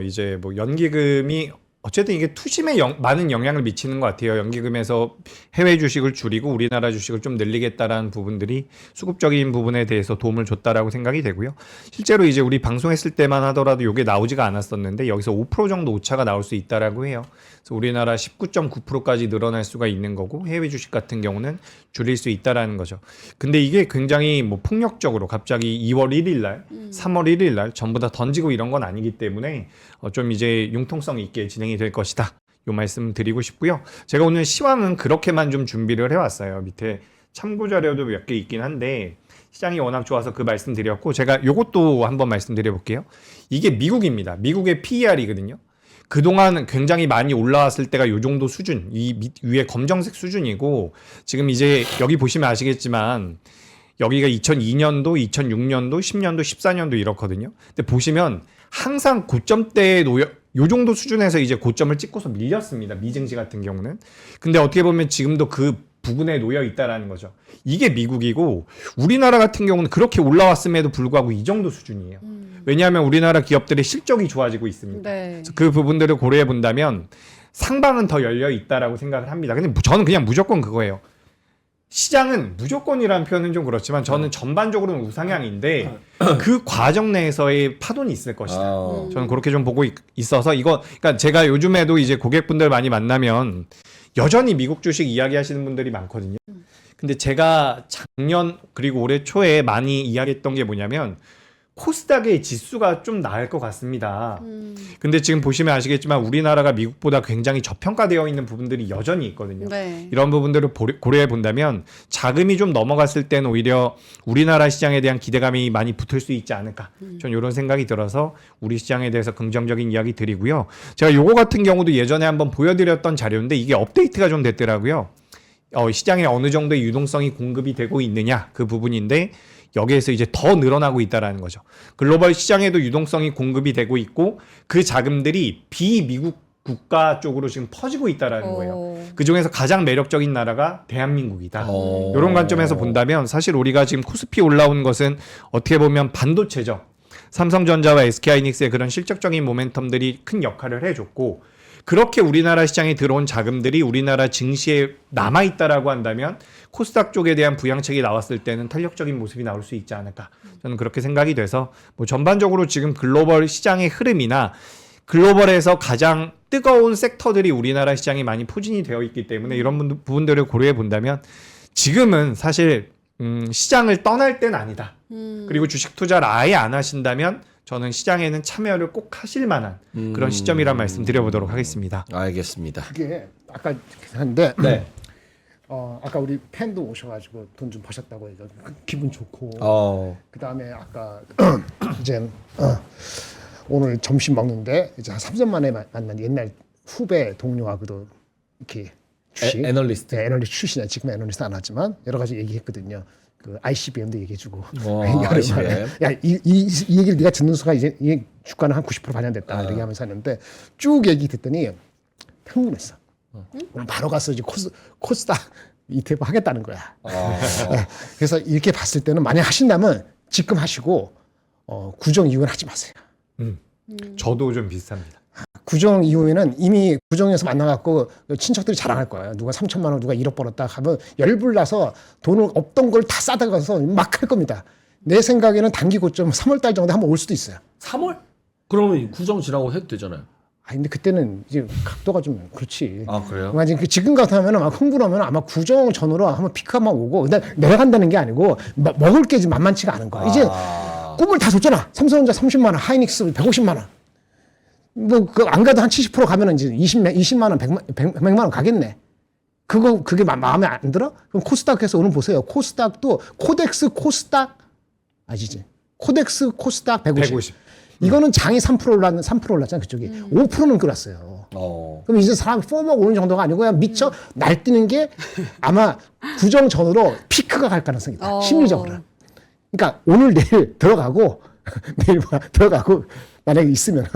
이제 뭐 연기금이 어쨌든 이게 투심에 많은 영향을 미치는 것 같아요. 연기금에서 해외 주식을 줄이고 우리나라 주식을 좀 늘리겠다라는 부분들이 수급적인 부분에 대해서 도움을 줬다라고 생각이 되고요. 실제로 이제 우리 방송했을 때만 하더라도 이게 나오지가 않았었는데 여기서 5% 정도 오차가 나올 수 있다라고 해요. 그래서 우리나라 19.9%까지 늘어날 수가 있는 거고 해외 주식 같은 경우는 줄일 수 있다라는 거죠. 근데 이게 굉장히 뭐 폭력적으로 갑자기 2월 1일 날, 3월 1일 날 전부 다 던지고 이런 건 아니기 때문에 좀 이제 융통성 있게 진행이 될 것이다. 요 말씀 드리고 싶고요. 제가 오늘 시황은 그렇게만 좀 준비를 해왔어요. 밑에 참고 자료도 몇 개 있긴 한데 시장이 워낙 좋아서 그 말씀 드렸고 제가 요것도 한번 말씀드려 볼게요. 이게 미국입니다. 미국의 PER이거든요. 그동안 굉장히 많이 올라왔을 때가 요 정도 수준, 이 위에 검정색 수준이고 지금 이제 여기 보시면 아시겠지만 여기가 2002년도, 2006년도, 10년도, 14년도 이렇거든요. 근데 보시면 항상 고점대에 요 정도 수준에서 이제 고점을 찍고서 밀렸습니다. 미증시 같은 경우는. 근데 어떻게 보면 지금도 그 부근에 놓여 있다라는 거죠. 이게 미국이고 우리나라 같은 경우는 그렇게 올라왔음에도 불구하고 이 정도 수준이에요. 왜냐하면 우리나라 기업들의 실적이 좋아지고 있습니다. 네. 그래서 그 부분들을 고려해 본다면 상방은 더 열려 있다라고 생각을 합니다. 근데 저는 그냥 무조건 그거예요. 시장은 무조건이라는 표현은 좀 그렇지만 저는 전반적으로는 우상향인데 그 과정 내에서의 파동이 있을 것이다. 저는 그렇게 좀 보고 있어서 그러니까 제가 요즘에도 이제 고객분들 많이 만나면 여전히 미국 주식 이야기하시는 분들이 많거든요. 근데 제가 작년 그리고 올해 초에 많이 이야기했던 게 뭐냐면 코스닥의 지수가 좀 나을 것 같습니다. 근데 지금 보시면 아시겠지만 우리나라가 미국보다 굉장히 저평가되어 있는 부분들이 여전히 있거든요. 네. 이런 부분들을 고려해 본다면 자금이 좀 넘어갔을 때는 오히려 우리나라 시장에 대한 기대감이 많이 붙을 수 있지 않을까. 전 이런 생각이 들어서 우리 시장에 대해서 긍정적인 이야기 드리고요. 제가 요거 같은 경우도 예전에 한번 보여드렸던 자료인데 이게 업데이트가 좀 됐더라고요. 시장에 어느 정도의 유동성이 공급이 되고 있느냐 그 부분인데 여기에서 이제 더 늘어나고 있다라는 거죠. 글로벌 시장에도 유동성이 공급이 되고 있고 그 자금들이 비미국 국가 쪽으로 지금 퍼지고 있다라는 거예요. 그 중에서 가장 매력적인 나라가 대한민국이다. 이런 관점에서 본다면 사실 우리가 지금 코스피 올라온 것은 어떻게 보면 반도체죠. 삼성전자와 SK하이닉스의 그런 실적적인 모멘텀들이 큰 역할을 해줬고 그렇게 우리나라 시장에 들어온 자금들이 우리나라 증시에 남아있다라고 한다면 코스닥 쪽에 대한 부양책이 나왔을 때는 탄력적인 모습이 나올 수 있지 않을까. 저는 그렇게 생각이 돼서 뭐 전반적으로 지금 글로벌 시장의 흐름이나 글로벌에서 가장 뜨거운 섹터들이 우리나라 시장에 많이 포진이 되어 있기 때문에 이런 부분들을 고려해 본다면 지금은 사실 시장을 떠날 때는 아니다. 그리고 주식 투자를 아예 안 하신다면 저는 시장에는 참여를 꼭 하실 만한 그런 시점이란 말씀 드려보도록 하겠습니다. 알겠습니다. 그게 아까 한데 네. 아까 우리 팬도 오셔가지고 돈 좀 버셨다고 해서 기분 좋고 그 다음에 아까 이제 오늘 점심 먹는데 이제 한 3년 만에 만난 옛날 후배 동료하고도 이렇게 주식 애널리스트. 네, 애널리스트 출신이야. 지금 애널리스트 안 하지만 여러 가지 얘기했거든요. 그 ICBM도 얘기해주고 ICBM. 야이 얘기를 네가 듣는 순간 이제 이 주가는 한 90% 반영됐다 이렇게 하면서 하는데 쭉 얘기 듣더니 흥분했어. 그럼 바로 가서 이제 코스닥 ETF 하겠다는 거야. 그래서 이렇게 봤을 때는 만약 하신다면 지금 하시고 구정 이후는 하지 마세요. 저도 좀 비슷합니다. 구정 이후에는 이미 구정에서 만나갖고 친척들이 자랑할 거예요. 누가 3천만 원, 누가 1억 벌었다 하면 열불나서 돈을 없던 걸 다 싸다 가서 막 할 겁니다. 내 생각에는 단기 고점 3월달 정도 한번 올 수도 있어요. 3월? 그러면 구정 지나고 해도 되잖아요. 근데 그때는 이제 각도가 좀 그렇지. 그래요? 그러니까 지금 같으면 막 흥분하면 아마 구정 전으로 한번 피크 한번 오고, 근데 내려간다는 게 아니고 먹을 게 지금 만만치가 않은 거야. 이제 꿈을 다 줬잖아. 삼성전자 30만 원, 하이닉스 150만 원. 뭐 그 안 가도 한 70% 가면은 이제 20만 원, 100만 원 가겠네. 그게 마음에 안 들어? 그럼 코스닥에서 오늘 보세요. 코스닥도 코스닥 아시지? 코스닥 150. 이거는 장이 3% 올랐잖아, 그쪽이. 5%는 끌었어요. 그럼 이제 사람이 포먹 오는 정도가 아니고 그냥 미쳐 날뛰는 게 아마 구정 전으로 피크가 갈 가능성이 있다. 심리적으로. 그러니까 오늘 내일 들어가고 내일 들어가고 만약에 있으면은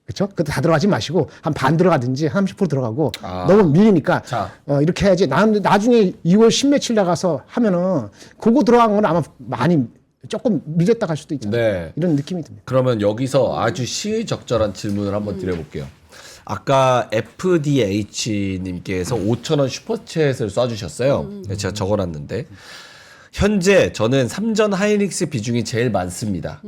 그렇죠? 그때 다 들어가지 마시고 한 반 들어가든지 30% 들어가고 너무 밀리니까 이렇게 해야지. 나중에 2월 10며칠 나가서 하면은 그거 들어간 건 아마 많이 조금 밀렸다 갈 수도 있잖아요. 네. 이런 느낌이 듭니다. 그러면 여기서 아주 시의적절한 질문을 한번 드려볼게요. 아까 FDH님께서 5,000원 슈퍼챗을 쏴주셨어요. 제가 적어놨는데 현재 저는 삼전 하이닉스 비중이 제일 많습니다.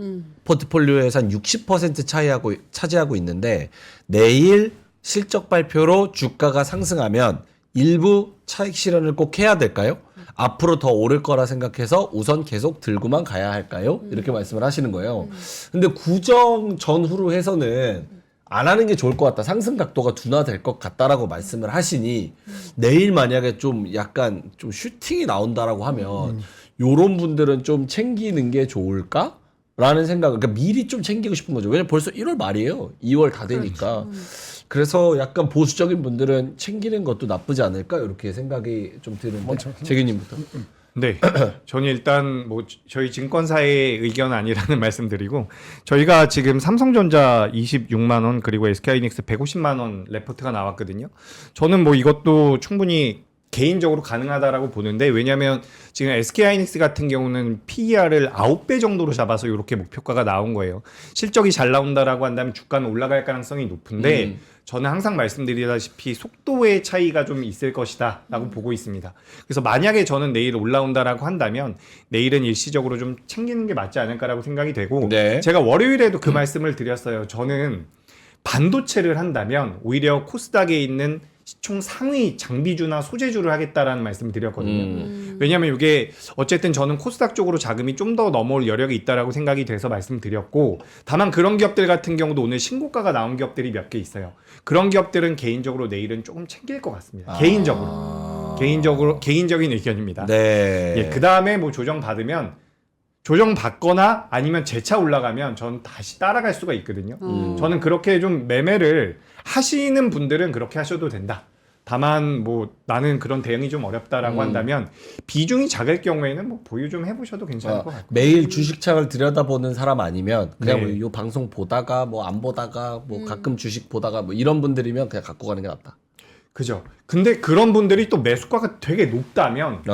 포트폴리오에서 한 60% 차지하고 있는데 내일 실적 발표로 주가가 상승하면 일부 차익 실현을 꼭 해야 될까요? 앞으로 더 오를 거라 생각해서 우선 계속 들고만 가야 할까요? 이렇게 말씀을 하시는 거예요. 근데 구정 전후로 해서는 안 하는 게 좋을 것 같다. 상승 각도가 둔화될 것 같다라고 말씀을 하시니 내일 만약에 좀 약간 좀 슈팅이 나온다라고 하면 요런 분들은 좀 챙기는 게 좋을까? 라는 생각, 그러니까 미리 좀 챙기고 싶은 거죠. 왜냐면 벌써 1월 말이에요. 2월 다 되니까. 그래서 약간 보수적인 분들은 챙기는 것도 나쁘지 않을까? 이렇게 생각이 좀 드는데. 재규님부터. 네, 저는 일단 뭐 저희 증권사의 의견 아니라는 말씀드리고 저희가 지금 삼성전자 26만 원 그리고 SK하이닉스 150만 원 레포트가 나왔거든요. 저는 뭐 이것도 충분히 개인적으로 가능하다라고 보는데 왜냐하면 지금 SK하이닉스 같은 경우는 PER을 9배 정도로 잡아서 이렇게 목표가가 나온 거예요. 실적이 잘 나온다라고 한다면 주가는 올라갈 가능성이 높은데 저는 항상 말씀드리다시피 속도의 차이가 좀 있을 것이다라고 보고 있습니다. 그래서 만약에 저는 내일 올라온다라고 한다면 내일은 일시적으로 좀 챙기는 게 맞지 않을까라고 생각이 되고 네. 제가 월요일에도 그 말씀을 드렸어요. 저는 반도체를 한다면 오히려 코스닥에 있는 시총 상위 장비주나 소재주를 하겠다라는 말씀을 드렸거든요. 왜냐하면 이게 어쨌든 저는 코스닥 쪽으로 자금이 좀 더 넘어올 여력이 있다라고 생각이 돼서 말씀드렸고 다만 그런 기업들 같은 경우도 오늘 신고가가 나온 기업들이 몇 개 있어요. 그런 기업들은 개인적으로 내일은 조금 챙길 것 같습니다. 개인적인 의견입니다. 네. 예, 그 다음에 뭐 조정 받으면 조정 받거나 아니면 재차 올라가면 저는 다시 따라갈 수가 있거든요. 저는 그렇게 좀 매매를 하시는 분들은 그렇게 하셔도 된다. 다만 뭐 나는 그런 대응이 좀 어렵다라고 한다면 비중이 작을 경우에는 뭐 보유 좀 해보셔도 괜찮을 것 같고. 매일 주식창을 들여다보는 사람 아니면 그냥 네. 뭐 요 방송 보다가 뭐 안 보다가 뭐 가끔 주식 보다가 뭐 이런 분들이면 그냥 갖고 가는 게 낫다. 그죠. 근데 그런 분들이 또 매수가가 되게 높다면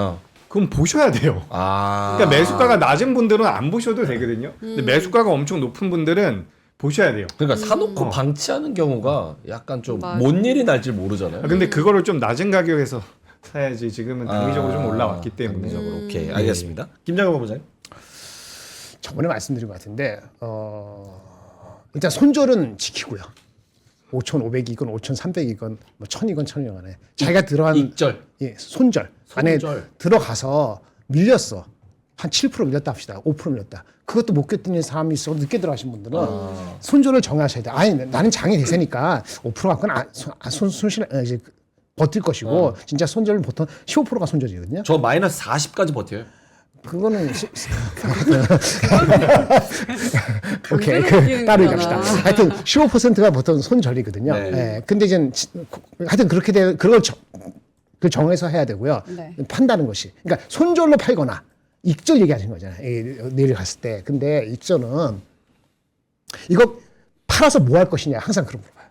그럼 보셔야 돼요. 그러니까 매수가가 낮은 분들은 안 보셔도 되거든요. 근데 매수가가 엄청 높은 분들은 보셔야 돼요. 그러니까 사놓고 방치하는 경우가 약간 좀 맞아. 뭔 일이 날지 모르잖아요. 근데 그거를 좀 낮은 가격에서 사야지 지금은 단기적으로 좀 올라왔기 때문에. 단기적으로. 오케이, 알겠습니다. 김장관 본부장님. 저번에 말씀드린 것 같은데 일단 손절은 지키고요. 5,500이건 5,300이건 뭐 1,000이건 1,000이건 자기가 들어간 익절. 예, 손절 안에 손절. 들어가서 밀렸어. 한 7% 밀렸다 합시다. 5% 밀렸다. 그것도 못 견디는 사람이 있어. 늦게 들어가신 분들은 손절을 정하셔야 돼. 아니 나는 장이 대세니까 5% 갖고는 손실 이제 버틸 것이고 진짜 손절은 보통 15%가 손절이거든요. 저 마이너스 40까지 버텨요. 그거는 오케이 강제로 따로 뛰는 얘기합시다. 거잖아. 하여튼 15%가 보통 손절이거든요. 네. 예. 근데 이제 하여튼 그렇게 돼 그걸 그 정해서 해야 되고요. 네. 판다는 것이. 그러니까 손절로 팔거나 익절 얘기하시는 거잖아요. 내일 갔을 때. 근데 익절은 이거 팔아서 뭐 할 것이냐 항상 그런 물어봐요.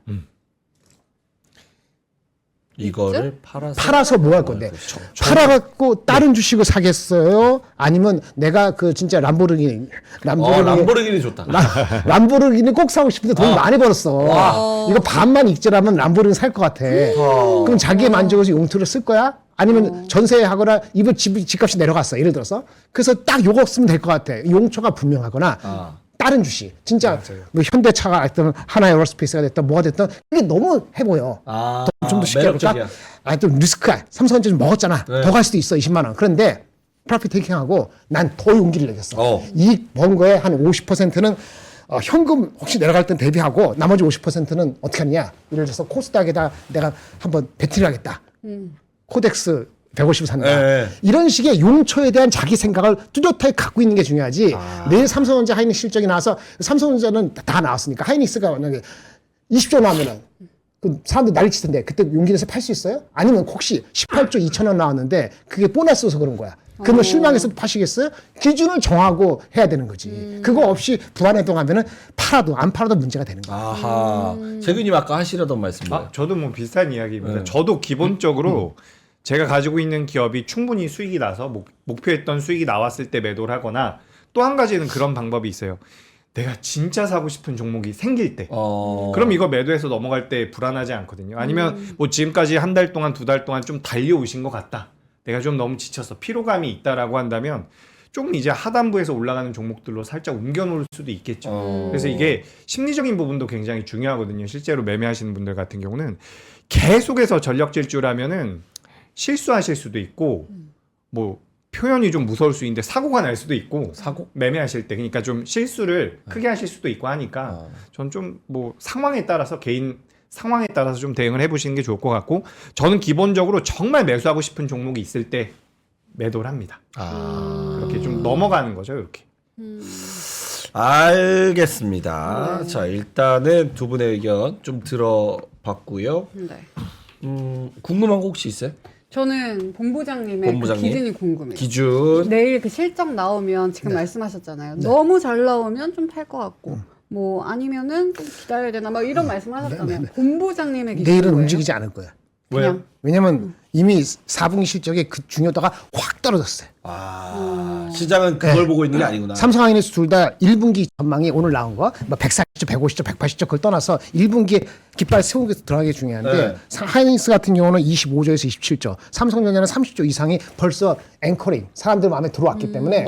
이거를 팔아서 뭐 할 건데 팔아갖고 다른 주식을 사겠어요? 아니면 내가 그 진짜 람보르기니 좋다. 람보르기니 꼭 사고 싶은데 돈 많이 벌었어. 이거 반만 익절하면 람보르기니 살 것 같아. 그럼 자기의 만족을 위해서 용투를 쓸 거야? 아니면 전세하거나 이번 집값이 내려갔어. 예를 들어서. 그래서 딱 요거 쓰면 될 것 같아. 용처가 분명하거나 다른 주식. 진짜 뭐 현대차가 됐든 하나에어로스페이스가 됐든 뭐가 됐든 이게 너무 해보여. 좀 더 쉽게 해볼까? 또 리스크야. 삼성전자 좀 먹었잖아. 네. 더 갈 수도 있어. 20만 원. 그런데 프로핏 테이킹하고 난 더 용기를 내겠어. 이익 번 거에 한 50%는 현금 혹시 내려갈 땐 대비하고 나머지 50%는 어떻게 하느냐. 예를 들어서 코스닥에다 내가 한번 배틀을 하겠다. 코덱스 150 산다. 네. 이런 식의 용처에 대한 자기 생각을 뚜렷하게 갖고 있는 게 중요하지. 내일 삼성전자 하이닉스 실적이 나와서 삼성전자는 다 나왔으니까 하이닉스가 만약에 20조 나오면은 그 사람들 난리칠 텐데 그때 용기 내서 팔 수 있어요? 아니면 혹시 18조 2천 원 나왔는데 그게 보너스여서 그런 거야. 그러면 실망해서 파시겠어요? 기준을 정하고 해야 되는 거지. 그거 없이 불안해동하면은 팔아도 안 팔아도 문제가 되는 거야. 아하. 재균님 아까 하시려던 말씀이에요. 저도 뭐 비슷한 이야기입니다. 저도 기본적으로 제가 가지고 있는 기업이 충분히 수익이 나서 목표했던 수익이 나왔을 때 매도를 하거나 또 한 가지는 그런 방법이 있어요. 내가 진짜 사고 싶은 종목이 생길 때 그럼 이거 매도해서 넘어갈 때 불안하지 않거든요. 아니면 뭐 지금까지 한 달 동안 두 달 동안 좀 달려오신 것 같다. 내가 좀 너무 지쳐서 피로감이 있다라고 한다면 좀 이제 하단부에서 올라가는 종목들로 살짝 옮겨놓을 수도 있겠죠. 그래서 이게 심리적인 부분도 굉장히 중요하거든요. 실제로 매매하시는 분들 같은 경우는 계속해서 전력 질주라면은 실수하실 수도 있고 뭐 표현이 좀 무서울 수 있는데 사고가 날 수도 있고 매매하실 때 그러니까 좀 실수를 크게 하실 수도 있고 하니까 전 좀 뭐 상황에 따라서 개인 상황에 따라서 좀 대응을 해보시는 게 좋을 것 같고 저는 기본적으로 정말 매수하고 싶은 종목이 있을 때 매도를 합니다. 그렇게 좀 넘어가는 거죠, 이렇게. 알겠습니다. 자, 일단은 두 분의 의견 좀 들어봤고요. 네. 궁금한 거 혹시 있어요? 저는 본부장님의 본부장님? 그 기준이 궁금해요. 기준. 내일 그 실적 나오면 지금 말씀하셨잖아요. 너무 잘 나오면 좀 팔 것 같고 뭐 아니면은 좀 기다려야 되나 막 이런 말씀을 하셨잖아요. 본부장님의 기준이 내일은 뭐예요? 움직이지 않을 거야. 그냥. 왜냐면 이미 4분기 실적의 그 중요도가 확 떨어졌어요. 시장은 그걸 보고 있는 게 아니구나. 삼성 하이닉스 둘 다 1분기 전망이 오늘 나온 거, 뭐 140조, 150조, 180조 그걸 떠나서 1분기에 깃발 세우는 게 들어가기 중요한데 네. 하이닉스 같은 경우는 25조에서 27조, 삼성전자는 30조 이상이 벌써 앵커링 사람들 마음에 들어왔기 때문에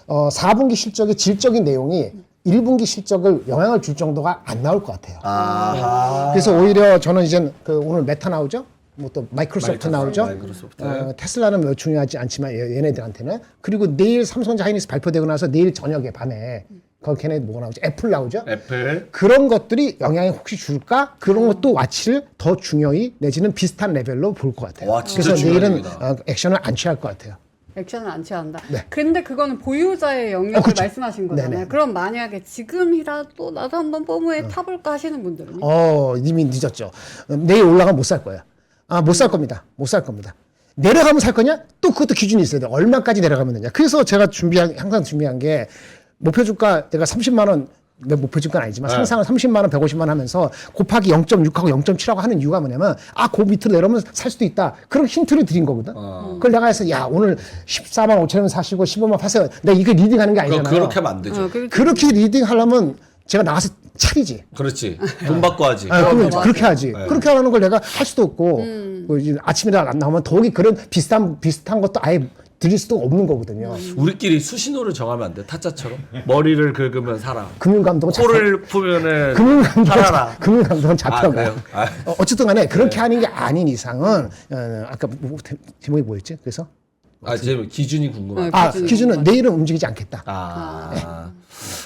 4분기 실적의 질적인 내용이 1분기 실적을 영향을 줄 정도가 안 나올 것 같아요. 그래서 오히려 저는 이제 그 오늘 메타 나오죠? 뭐 또 마이크로소프트 나오죠? 마이크로소프트. 테슬라는 뭐 중요하지 않지만 얘네들한테는. 그리고 내일 삼성전자 하이닉스 발표되고 나서 내일 저녁에 밤에 거기 걔네 뭐가 나오죠? 애플 나오죠? 애플. 그런 것들이 영향이 혹시 줄까? 그런 것도 와치를 더 중요히 내지는 비슷한 레벨로 볼 것 같아요. 와, 진짜 그래서 중요한 내일은 얘기다. 액션을 안 취할 것 같아요. 액션을 안 취한다. 네. 근데 그거는 보유자의 영역을 그렇죠. 말씀하신 거잖아요. 네네. 그럼 만약에 지금이라도 나도 한번 뽀모에 타볼까 하시는 분들은요? 이미 늦었죠. 내일 올라가면 못 살 거예요. 못 살 겁니다. 못 살 겁니다. 내려가면 살 거냐? 또 그것도 기준이 있어야 돼. 얼마까지 내려가면 되냐. 그래서 제가 항상 준비한 게 목표 주가 내가 30만 원, 목표 주가는 아니지만 상상을 30만 원, 150만 원 하면서 곱하기 0.6하고 0.7하고 하는 이유가 뭐냐면 그 밑으로 내려오면 살 수도 있다. 그런 힌트를 드린 거거든. 그걸 내가 해서 오늘 14만 5천 원 사시고 15만 파세요. 내가 이게 리딩하는 게 아니잖아요. 그렇게 하면 안 되죠. 그렇게 리딩하려면 제가 나가서 차리지. 그렇지. 돈 받고 하지. 그럼 그렇게 하지. 그렇게 하는 걸 내가 할 수도 없고 이제 아침에 안 나오면 더욱이 그런 비슷한 것도 아예 드릴 수도 없는 거거든요. 우리끼리 수신호를 정하면 안 돼? 타짜처럼? 머리를 긁으면 살아. 금융감독은 코를 푸면은 살아라. 금융감독은 아, 잡혀가. 그래요? 아. 어쨌든 간에 그렇게 하는 게 아닌 이상은 아까 제목이 뭐였지? 그래서 지금 기준이 궁금하다. 기준은 내일은 움직이지 않겠다.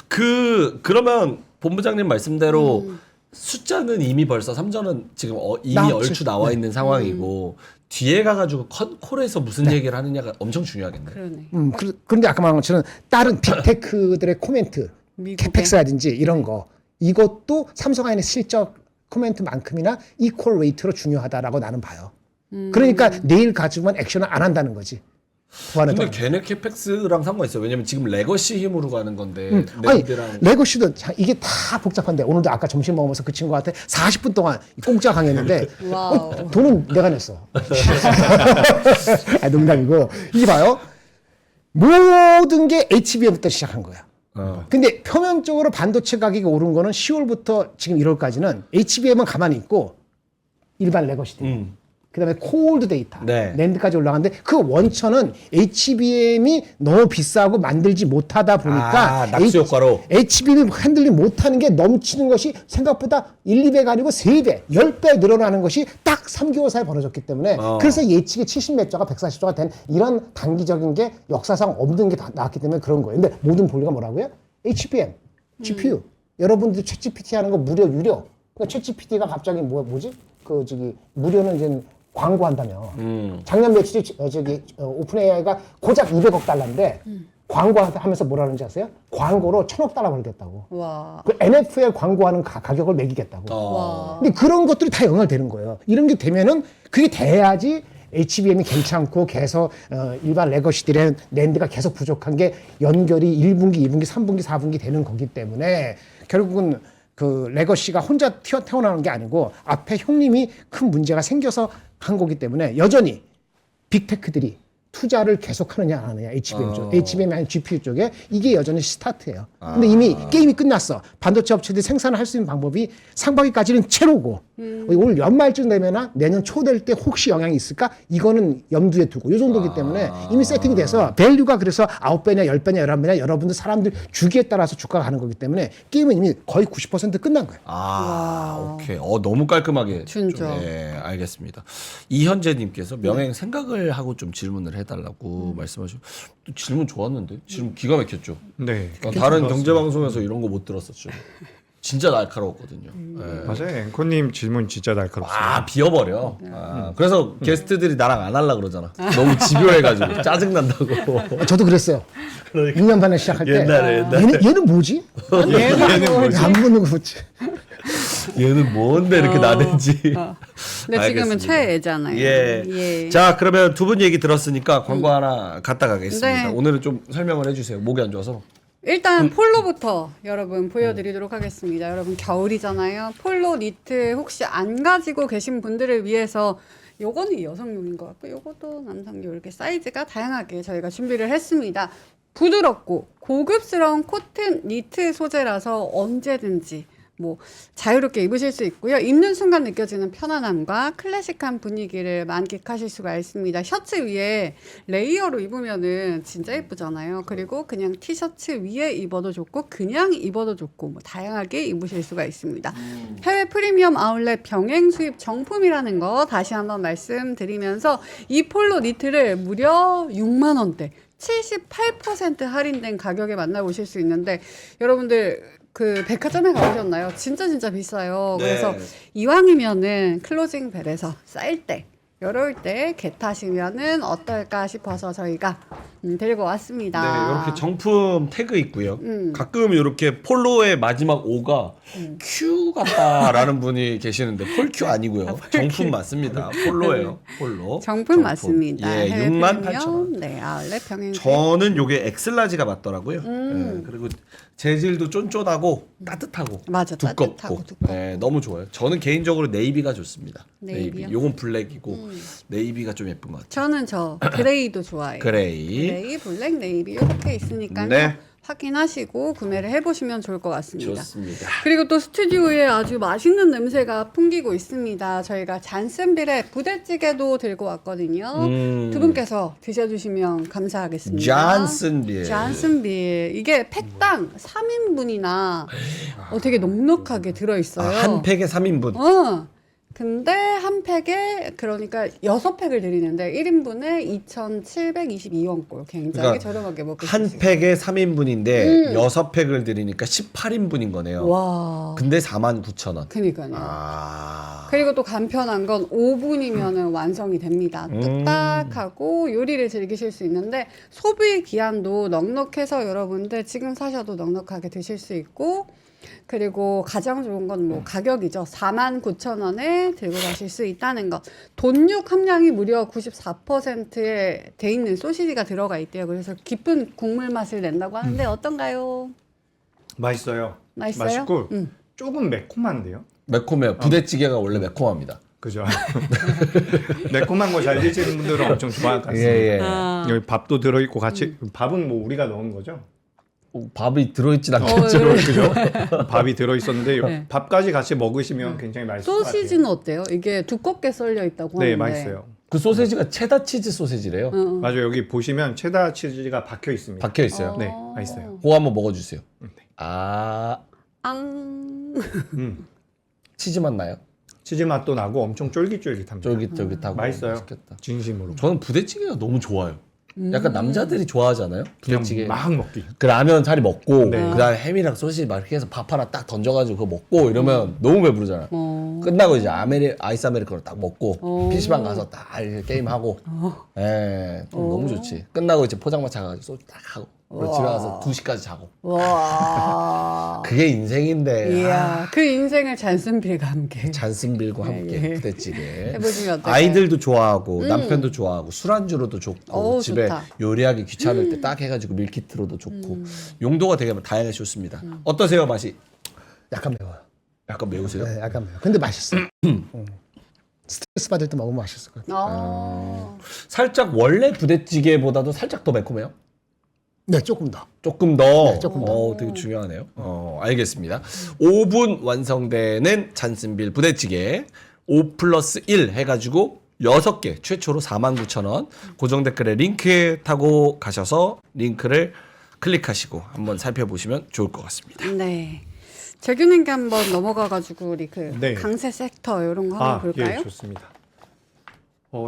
그러면 본부장님 말씀대로 숫자는 이미 벌써 삼전은 지금 이미 나왔지. 얼추 나와 있는 상황이고 뒤에 가가지고 콜에서 무슨 얘기를 하느냐가 엄청 중요하겠네. 그러네. 그런데 아까 말한 것처럼 다른 빅테크들의 코멘트, 미국의? 캐펙스라든지 이런 거 이것도 삼성하이닉 실적 코멘트만큼이나 이퀄 웨이트로 중요하다라고 나는 봐요. 그러니까 내일 가지고만 액션을 안 한다는 거지. 근데 걔네 캐펙스랑 상관있어요. 왜냐면 지금 레거시 힘으로 가는 건데 아니 랜드랑 레거시도 이게 다 복잡한데 오늘도 아까 점심 먹으면서 그 친구한테 40분 동안 공짜 강의했는데 와우. 돈은 내가 냈어. 농담이고 이게 봐요. 모든 게 HBM부터 시작한 거야. 근데 표면적으로 반도체 가격이 오른 거는 10월부터 지금 1월까지는 HBM은 가만히 있고 일반 레거시들. 그다음에 콜드 데이터, 네. 랜드까지 올라가는데 그 원천은 HBM이 너무 비싸고 만들지 못하다 보니까 낙수 효과로. HBM 핸들링 못하는 게 넘치는 것이 생각보다 1, 2배가 아니고 3배, 10배 늘어나는 것이 딱 3개월 사이에 벌어졌기 때문에 그래서 예측이 70몇 조가 140조가 된 이런 단기적인 게 역사상 없는 게 나왔기 때문에 그런 거예요. 근데 모든 본리가 뭐라고요? HBM, GPU. 여러분들 챗GPT 하는 거 무료, 유료. 그러니까 챗GPT가 갑자기 뭐지? 무료는 이제 광고한다며. 작년 며칠이 오픈 AI가 고작 200억 달러인데 광고하면서 뭐라 그러는지 아세요? 광고로 1000억 달러 벌겠다고. 와. 그 NFL 광고하는 가격을 매기겠다고. 와. 근데 그런 것들이 다 영향을 되는 거예요. 이런 게 되면은 그게 돼야지 HBM이 괜찮고 계속 일반 레거시들의 랜드가 계속 부족한 게 연결이 1분기, 2분기, 3분기, 4분기 되는 거기 때문에 결국은 그 레거시가 혼자 태어나는 게 아니고 앞에 형님이 큰 문제가 생겨서 한 거기 때문에 여전히 빅테크들이 투자를 계속하느냐 안 하느냐 HBM이 아닌 GPU 쪽에 이게 여전히 스타트예요. 근데 이미 게임이 끝났어. 반도체 업체들이 생산을 할 수 있는 방법이 상반기까지는 채로고 올 연말쯤 되면 내년 초 될 때 혹시 영향이 있을까? 이거는 염두에 두고 이 정도기 때문에 이미 세팅이 돼서 밸류가 그래서 9배냐 10배냐 11배냐 여러분들 사람들 주기에 따라서 주가가 가는 거기 때문에 게임은 이미 거의 90% 끝난 거예요. 오케이. 너무 깔끔하게. 진짜. 알겠습니다. 이현재님께서 명행 생각을 하고 좀 질문을 해달라고 말씀하시고 또 질문 좋았는데 질문 기가 막혔죠. 네. 난 다른 경제 방송에서 이런 거 못 들었었죠. 진짜 날카로웠거든요. 맞아요. 앵커님 질문 진짜 날카롭습니다. 비워버려. 그래서 게스트들이 나랑 안 하려 그러잖아. 너무 집요해가지고 짜증난다고. 저도 그랬어요. 2년 반에 시작할 때 옛날에. 얘는 뭐지? 얘는 뭐지? 안 보는 거 뭐지? 얘는 뭔데 이렇게 나대지. 근데 지금은 알겠습니다. 최애잖아요. 예. 자, 그러면 두 분 얘기 들었으니까 광고 하나 갖다 가겠습니다. 네. 오늘은 좀 설명을 해주세요. 목이 안 좋아서. 일단 폴로부터 여러분 보여드리도록 하겠습니다. 여러분 겨울이잖아요. 폴로 니트 혹시 안 가지고 계신 분들을 위해서 요거는 여성용인 것 같고 요것도 남성용 이렇게 사이즈가 다양하게 저희가 준비를 했습니다. 부드럽고 고급스러운 코튼 니트 소재라서 언제든지 뭐 자유롭게 입으실 수 있고요. 입는 순간 느껴지는 편안함과 클래식한 분위기를 만끽하실 수가 있습니다. 셔츠 위에 레이어로 입으면은 진짜 예쁘잖아요. 그리고 그냥 티셔츠 위에 입어도 좋고 그냥 입어도 좋고 뭐 다양하게 입으실 수가 있습니다. 해외 프리미엄 아울렛 병행 수입 정품이라는 거 다시 한번 말씀드리면서 이 폴로 니트를 무려 6만 원대 78% 할인된 가격에 만나보실 수 있는데 여러분들 그 백화점에 가보셨나요? 진짜 비싸요. 네. 그래서 이왕이면은 클로징 벨에서 쌀 때 이럴 때 겟하시면은 어떨까 싶어서 저희가 데리고 왔습니다. 네, 이렇게 정품 태그 있고요. 음. 가끔 이렇게 폴로의 마지막 O가 Q 같다라는 분이 계시는데 폴Q 아니고요. 정품 맞습니다. 폴로예요. 폴로. 정품 맞습니다. 예, 해외 68,000원. 프리미엄, 네, 아울렛 병행 저는 요게 엑슬라지가 맞더라고요. 음. 예, 그리고 재질도 쫀쫀하고 따뜻하고 맞아, 두껍고, 따뜻하고 두껍고. 네, 너무 좋아요. 저는 개인적으로 네이비가 좋습니다. 네이비요? 요건 블랙이고 네이비가 좀 예쁜 것 같아요. 저는 저 그레이도 좋아해요. 그레이. 그레이, 블랙, 네이비 이렇게 있으니까요. 네. 확인하시고 구매를 해보시면 좋을 것 같습니다. 좋습니다. 그리고 또 스튜디오에 아주 맛있는 냄새가 풍기고 있습니다. 저희가 잔슨빌의 부대찌개도 들고 왔거든요. 두 분께서 드셔주시면 감사하겠습니다. 잔슨빌. 잔슨빌. 이게 팩당 3인분이나 되게 넉넉하게 들어있어요. 한 팩에 3인분. 근데 한 팩에 그러니까 6팩을 드리는데 1인분에 2,722원꼴 굉장히 그러니까 저렴하게 먹을 수 한 있어요. 팩에 3인분인데 6팩을 드리니까 18인분인 거네요. 와. 근데 49,000원. 그니까요. 아. 그리고 또 간편한 건 5분이면 완성이 됩니다. 뚝딱하고 요리를 즐기실 수 있는데 소비 기한도 넉넉해서 여러분들 지금 사셔도 넉넉하게 드실 수 있고 그리고 가장 좋은 건 뭐 가격이죠. 49,000원에 들고 가실 수 있다는 것. 돈육 함량이 무려 94%에 돼 있는 소시지가 들어가 있대요. 그래서 깊은 국물 맛을 낸다고 하는데 어떤가요? 맛있어요. 맛있어요? 맛있고 조금 매콤한데요. 매콤해요. 부대찌개가 원래 매콤합니다. 그죠? 매콤한 거 잘 드시는 분들은 엄청 좋아할 것 같습니다. 예. 아. 여기 밥도 들어있고 같이 밥은 뭐 우리가 넣은 거죠? 밥이 들어있진 않겠죠. 그죠? 밥이 들어있었는데 네. 밥까지 같이 먹으시면 굉장히 맛있을 것 같아요. 소시지는 어때요? 이게 두껍게 썰려 있다고 네, 하는데. 맛있어요. 그 소세지가 체다 치즈 소세지래요. 맞아요. 여기 보시면 체다 치즈가 박혀 있습니다. 박혀 있어요. 네, 맛있어요. 그거 한번 먹어주세요. 네. 아, 앙. 치즈 맛 나요? 치즈 맛도 나고 엄청 쫄깃쫄깃합니다. 쫄깃쫄깃하고 맛있어요. 맛있겠다. 진심으로. 저는 부대찌개가 너무 좋아요. 약간 남자들이 좋아하잖아요. 그냥 부대찌개. 막 먹기. 그 라면 자리 먹고 네. 그다음에 햄이랑 소시지 막 이렇게 해서 밥 하나 딱 던져가지고 그거 먹고 이러면 너무 배부르잖아요. 끝나고 이제 아이스 아메리카노 딱 먹고 PC방 가서 딱 이렇게 게임하고 예, 너무 좋지. 끝나고 이제 포장마차 가가지고 소주 딱 하고 그리고 집에 가서 2시까지 자고 와. 그게 인생인데 이야, 그 인생을 잔슨빌과 함께 잔슨빌과 함께 예. 부대찌개 해보시면 어떨까요? 아이들도 좋아하고 남편도 좋아하고 술안주로도 좋고 어우, 집에 좋다. 요리하기 귀찮을 때 딱 해가지고 밀키트로도 좋고 용도가 되게 다양해 좋습니다. 어떠세요 맛이? 약간 매워요. 약간 매우세요? 네, 약간 매워. 근데 맛있어요. 스트레스 받을 때 먹으면 맛있을 것 같아요. 살짝 원래 부대찌개보다도 살짝 더 매콤해요? 네, 조금 더. 조금 더. 네, 조금 더. 되게 중요하네요. 알겠습니다. 5분 완성되는 잔슨빌 부대찌개 5+1 해가지고 6개 최초로 49,000원 고정 댓글에 링크 타고 가셔서 링크를 클릭하시고 한번 살펴보시면 좋을 것 같습니다. 네. 재균님께 한번 넘어가가지고 우리 그 네. 강세 섹터 이런 거 한번 볼까요? 예, 좋습니다.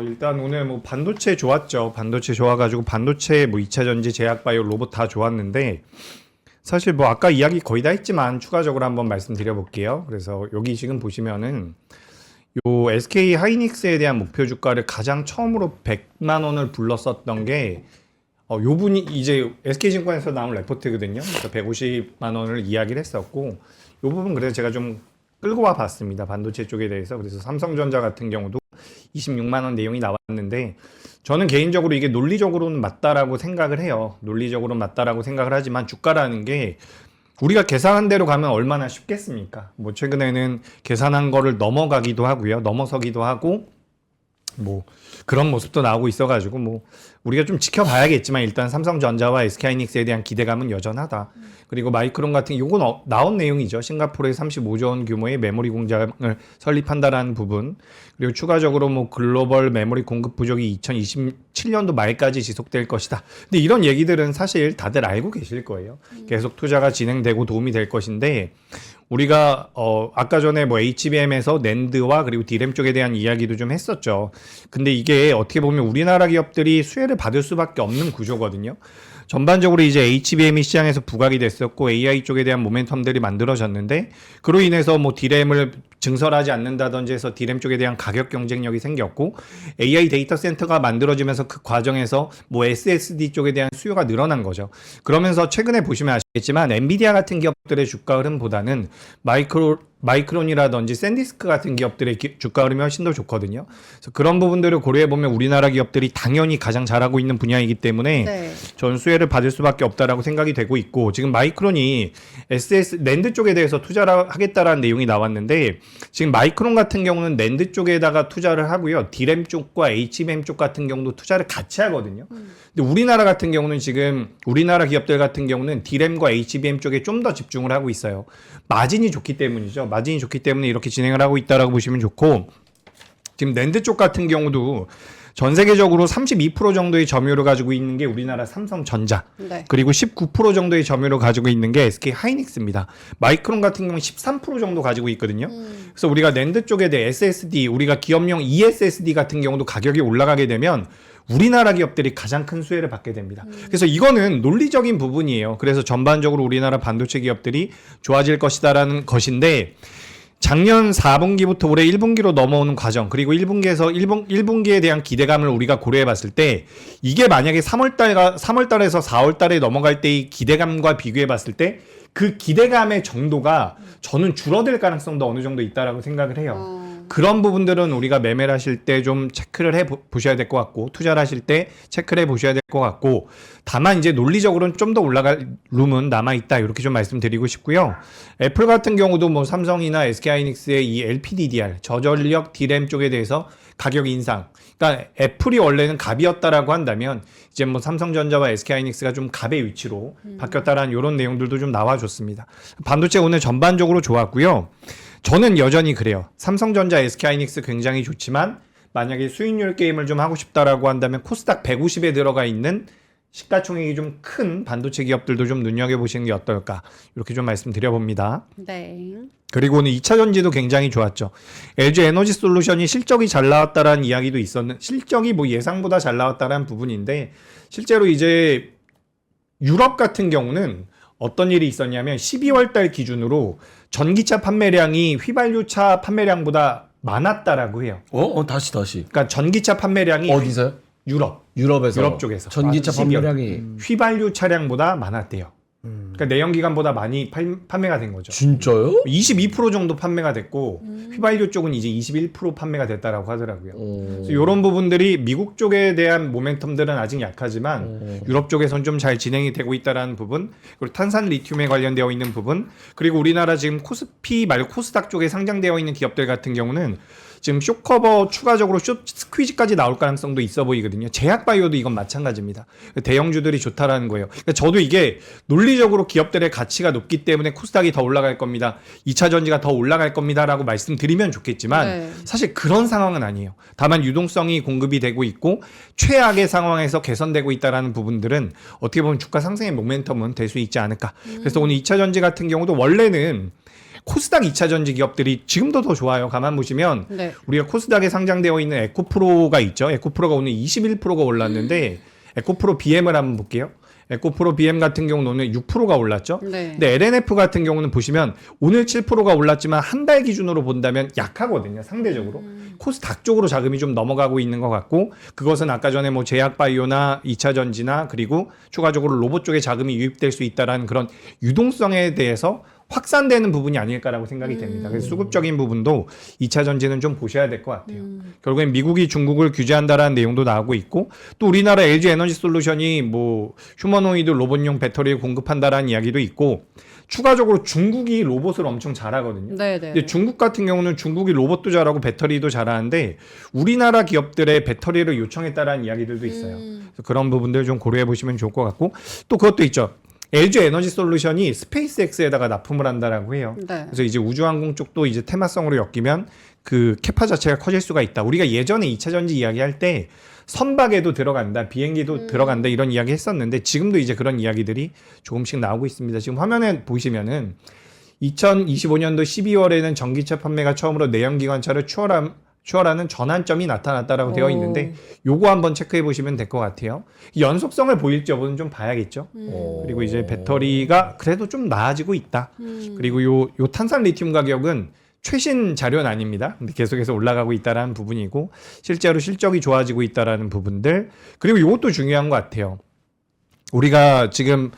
일단 오늘 뭐 반도체 좋았죠. 반도체 좋아가지고 반도체 뭐 2차 전지, 제약바이오, 로봇 다 좋았는데 사실 뭐 아까 이야기 거의 다 했지만 추가적으로 한번 말씀드려 볼게요. 그래서 여기 지금 보시면은 요 SK 하이닉스에 대한 목표 주가를 가장 처음으로 100만 원을 불렀었던 게 요 분이 이제 SK증권에서 나온 레포트거든요. 그래서 150만 원을 이야기를 했었고 요 부분 그래서 제가 좀 끌고 와 봤습니다. 반도체 쪽에 대해서. 그래서 삼성전자 같은 경우도 26만 원 내용이 나왔는데 저는 개인적으로 이게 논리적으로는 맞다라고 생각을 해요. 논리적으로는 맞다라고 생각을 하지만 주가라는 게 우리가 계산한 대로 가면 얼마나 쉽겠습니까? 뭐 최근에는 계산한 거를 넘어가기도 하고요. 넘어서기도 하고 뭐 그런 모습도 나오고 있어가지고 뭐 우리가 좀 지켜봐야겠지만 일단 삼성전자와 SK하이닉스에 대한 기대감은 여전하다. 그리고 마이크론 같은 요건 나온 내용이죠. 싱가포르에 35조 원 규모의 메모리 공장을 설립한다라는 부분. 그리고 추가적으로 뭐 글로벌 메모리 공급 부족이 2027년도 말까지 지속될 것이다. 근데 이런 얘기들은 사실 다들 알고 계실 거예요. 계속 투자가 진행되고 도움이 될 것인데 우리가 아까 전에 뭐 HBM에서 낸드와 그리고 디램 쪽에 대한 이야기도 좀 했었죠. 근데 이게 어떻게 보면 우리나라 기업들이 수혜를 받을 수밖에 없는 구조거든요. 전반적으로 이제 HBM이 시장에서 부각이 됐었고 AI 쪽에 대한 모멘텀들이 만들어졌는데 그로 인해서 뭐 디램을 증설하지 않는다든지 해서 디램 쪽에 대한 가격 경쟁력이 생겼고 AI 데이터 센터가 만들어지면서 그 과정에서 뭐 SSD 쪽에 대한 수요가 늘어난 거죠. 그러면서 최근에 보시면 아시겠지만 엔비디아 같은 기업들의 주가 흐름보다는 마이크론이라든지 샌디스크 같은 기업들의 주가 흐름이 훨씬 더 좋거든요. 그래서 그런 부분들을 고려해 보면 우리나라 기업들이 당연히 가장 잘하고 있는 분야이기 때문에 네. 전 수혜를 받을 수밖에 없다라고 생각이 되고 있고 지금 마이크론이 낸드 쪽에 대해서 투자를 하겠다라는 내용이 나왔는데 지금 마이크론 같은 경우는 낸드 쪽에다가 투자를 하고요. 디램 쪽과 HBM 쪽 같은 경우도 투자를 같이 하거든요. 근데 우리나라 같은 경우는 지금 우리나라 기업들 같은 경우는 디램과 HBM 쪽에 좀 더 집중을 하고 있어요. 마진이 좋기 때문이죠. 마진이 좋기 때문에 이렇게 진행을 하고 있다라고 보시면 좋고 지금 낸드 쪽 같은 경우도 전 세계적으로 32% 정도의 점유율을 가지고 있는 게 우리나라 삼성전자 네. 그리고 19% 정도의 점유율을 가지고 있는 게 SK하이닉스입니다. 마이크론 같은 경우는 13% 정도 가지고 있거든요. 그래서 우리가 낸드 쪽에 대해 SSD 우리가 기업용 ESSD 같은 경우도 가격이 올라가게 되면 우리나라 기업들이 가장 큰 수혜를 받게 됩니다. 그래서 이거는 논리적인 부분이에요. 그래서 전반적으로 우리나라 반도체 기업들이 좋아질 것이다라는 것인데 작년 4분기부터 올해 1분기로 넘어오는 과정 그리고 1분기에 대한 기대감을 우리가 고려해 봤을 때 이게 만약에 3월달에서 4월달에 넘어갈 때의 기대감과 비교해 봤을 때 그 기대감의 정도가 저는 줄어들 가능성도 어느 정도 있다라고 생각을 해요. 그런 부분들은 우리가 매매를 하실 때 좀 체크를 해 보셔야 될 것 같고 투자를 하실 때 체크를 해 보셔야 될 것 같고 다만 이제 논리적으로는 좀 더 올라갈 룸은 남아있다 이렇게 좀 말씀드리고 싶고요. 애플 같은 경우도 뭐 삼성이나 SK하이닉스의 이 LPDDR 저전력 디램 쪽에 대해서 가격 인상 그러니까 애플이 원래는 갑이었다라고 한다면 이제 뭐 삼성전자와 SK하이닉스가 좀 갑의 위치로 바뀌었다라는 이런 내용들도 좀 나와줬습니다. 반도체 오늘 전반적으로 좋았고요. 저는 여전히 그래요. 삼성전자, SK하이닉스 굉장히 좋지만 만약에 수익률 게임을 좀 하고 싶다라고 한다면 코스닥 150에 들어가 있는 시가총액이 좀 큰 반도체 기업들도 좀 눈여겨보시는 게 어떨까 이렇게 좀 말씀드려봅니다. 네. 그리고 오늘 2차 전지도 굉장히 좋았죠. LG 에너지 솔루션이 실적이 잘 나왔다라는 이야기도 있었는데 실적이 뭐 예상보다 잘 나왔다라는 부분인데 실제로 이제 유럽 같은 경우는 어떤 일이 있었냐면 12월 달 기준으로 전기차 판매량이 휘발유차 판매량보다 많았다라고 해요. 다시. 그러니까 전기차 판매량이 어디서요? 유럽 쪽에서 전기차 12월. 판매량이 휘발유 차량보다 많았대요. 그러니까 내연기관보다 많이 판매가 된 거죠. 진짜요? 22% 정도 판매가 됐고 휘발유 쪽은 이제 21% 판매가 됐다라고 하더라고요. 그래서 이런 부분들이 미국 쪽에 대한 모멘텀들은 아직 약하지만 유럽 쪽에선 좀 잘 진행이 되고 있다라는 부분 그리고 탄산 리튬에 관련되어 있는 부분 그리고 우리나라 지금 코스피 말고 코스닥 쪽에 상장되어 있는 기업들 같은 경우는 지금 쇼커버 추가적으로 스퀴즈까지 나올 가능성도 있어 보이거든요. 제약바이오도 이건 마찬가지입니다. 대형주들이 좋다라는 거예요. 그러니까 저도 이게 논리적으로 기업들의 가치가 높기 때문에 코스닥이 더 올라갈 겁니다. 2차 전지가 더 올라갈 겁니다라고 말씀드리면 좋겠지만 네. 사실 그런 상황은 아니에요. 다만 유동성이 공급이 되고 있고 최악의 상황에서 개선되고 있다라는 부분들은 어떻게 보면 주가 상승의 모멘텀은 될 수 있지 않을까. 그래서 오늘 2차 전지 같은 경우도 원래는 코스닥 2차 전지 기업들이 지금도 더 좋아요. 가만 보시면 네. 우리가 코스닥에 상장되어 있는 에코프로가 있죠. 에코프로가 오늘 21%가 올랐는데 에코프로 BM을 한번 볼게요. 에코프로 BM 같은 경우는 오늘 6%가 올랐죠. 네. 근데 LNF 같은 경우는 보시면 오늘 7%가 올랐지만 한 달 기준으로 본다면 약하거든요. 상대적으로. 코스닥 쪽으로 자금이 좀 넘어가고 있는 것 같고 그것은 아까 전에 뭐 제약바이오나 2차 전지나 그리고 추가적으로 로봇 쪽에 자금이 유입될 수 있다라는 그런 유동성에 대해서 확산되는 부분이 아닐까라고 생각이 됩니다. 그래서 수급적인 부분도 2차 전지는 좀 보셔야 될 것 같아요. 결국엔 미국이 중국을 규제한다라는 내용도 나오고 있고 또 우리나라 LG 에너지 솔루션이 뭐 휴머노이드 로봇용 배터리를 공급한다라는 이야기도 있고 추가적으로 중국이 로봇을 엄청 잘하거든요. 네네. 근데 중국 같은 경우는 중국이 로봇도 잘하고 배터리도 잘하는데 우리나라 기업들의 배터리를 요청했다라는 이야기들도 있어요. 그래서 그런 부분들 좀 고려해 보시면 좋을 것 같고 또 그것도 있죠. LG 에너지 솔루션이 스페이스X에다가 납품을 한다라고 해요. 네. 그래서 이제 우주항공 쪽도 이제 테마성으로 엮이면 그 캐파 자체가 커질 수가 있다. 우리가 예전에 2차 전지 이야기할 때 선박에도 들어간다, 비행기도 들어간다 이런 이야기 했었는데 지금도 이제 그런 이야기들이 조금씩 나오고 있습니다. 지금 화면에 보시면은 2025년도 12월에는 전기차 판매가 처음으로 내연기관차를 추월하는 전환점이 나타났다라고 되어 있는데 요거 한번 체크해 보시면 될 것 같아요. 연속성을 보일지 여부는 좀 봐야겠죠. 그리고 이제 배터리가 그래도 좀 나아지고 있다. 그리고 요 탄산 리튬 가격은 최신 자료는 아닙니다. 근데 계속해서 올라가고 있다라는 부분이고 실제로 실적이 좋아지고 있다라는 부분들 그리고 이것도 중요한 것 같아요. 우리가 지금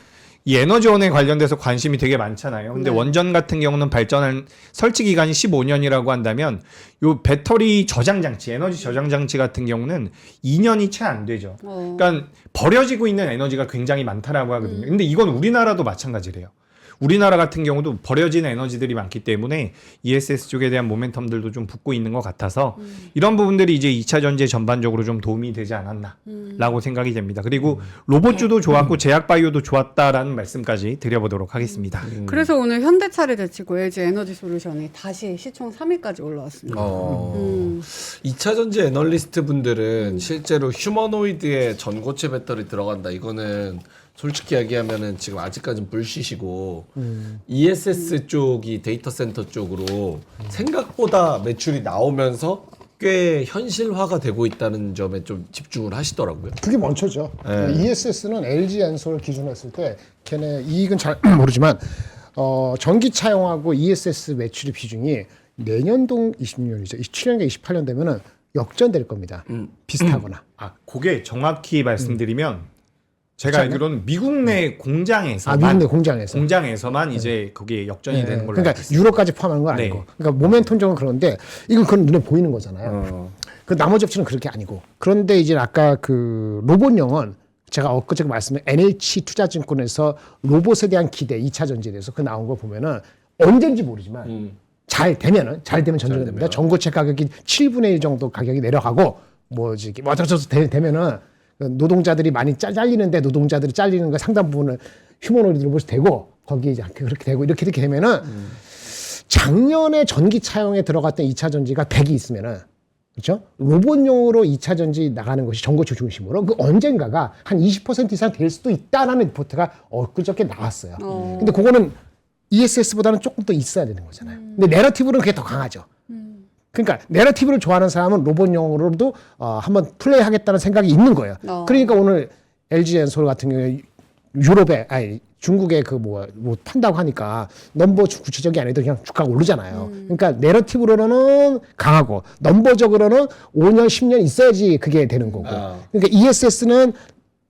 이 에너지원에 관련돼서 관심이 되게 많잖아요. 근데 네. 원전 같은 경우는 발전한 설치 기간이 15년이라고 한다면 요 배터리 저장 장치, 에너지 저장 장치 같은 경우는 2년이 채 안 되죠. 그러니까 버려지고 있는 에너지가 굉장히 많다라고 하거든요. 근데 이건 우리나라도 마찬가지래요. 우리나라 같은 경우도 버려진 에너지들이 많기 때문에 ESS 쪽에 대한 모멘텀들도 좀 붙고 있는 것 같아서 이런 부분들이 이제 2차 전지에 전반적으로 좀 도움이 되지 않았나라고 생각이 됩니다. 그리고 로봇주도 좋았고 제약바이오도 좋았다라는 말씀까지 드려보도록 하겠습니다. 그래서 오늘 현대차를 제치고 LG 에너지 솔루션이 다시 시총 3위까지 올라왔습니다. 2차 전지 애널리스트 분들은 실제로 휴머노이드에 전고체 배터리 들어간다. 이거는 솔직히 이야기하면은 지금 아직까지는 불시시고 ESS 쪽이 데이터 센터 쪽으로 생각보다 매출이 나오면서 꽤 현실화가 되고 있다는 점에 좀 집중을 하시더라고요. 그게 먼저죠. 네. ESS는 LG 엔솔 기준으로 했을 때 걔네 이익은 잘 모르지만 전기차용하고 ESS 매출의 비중이 내년도 20년이죠. 27년과 28년 되면은 역전될 겁니다. 비슷하거나. 아, 그게 정확히 말씀드리면 제가 알기로는 미국 내 공장에서 미국 내 공장에서. 공장에서만 이제 그게 역전이 되는 걸로 그러니까 알고 있습니다. 유럽까지 포함하는 건 아니고. 네. 그러니까 모멘텀적으로 그런데 이건 그건 눈에 보이는 거잖아요. 그 나머지 업체는 그렇게 아니고. 그런데 이제 아까 그 로봇용은 제가 엊그제 말씀드린 NH 투자증권에서 로봇에 대한 기대 2차 전지에 대해서 그 나온 거 보면은 언젠지 모르지만 잘 되면 전쟁됩니다. 전고체 가격이 7분의 1 정도 가격이 내려가고 뭐지 뭐 어쩌고저쩌고 되면은 노동자들이 많이 잘리는데 노동자들이 잘리는 거 상당 부분을 휴머노이드 로봇이 되고 거기에 이제 그렇게 되고 이렇게 되면은 작년에 전기차용에 들어갔던 2차 전지가 100이 있으면은 그렇죠? 로봇용으로 2차 전지 나가는 것이 전고체 중심으로 그 언젠가가 한 20% 이상 될 수도 있다라는 리포트가 엊그저께 나왔어요. 근데 그거는 ESS보다는 조금 더 있어야 되는 거잖아요. 근데 내러티브는 그게 더 강하죠. 그러니까 내러티브를 좋아하는 사람은 로봇용으로도 한번 플레이하겠다는 생각이 있는 거예요. 그러니까 오늘 LG 엔솔 같은 경우에 중국에 그 뭐 판다고 하니까 넘버 구체적이 아니도 그냥 주가가 오르잖아요. 그러니까 내러티브로는 강하고 넘버적으로는 5년 10년 있어야지 그게 되는 거고. 그러니까 ESS는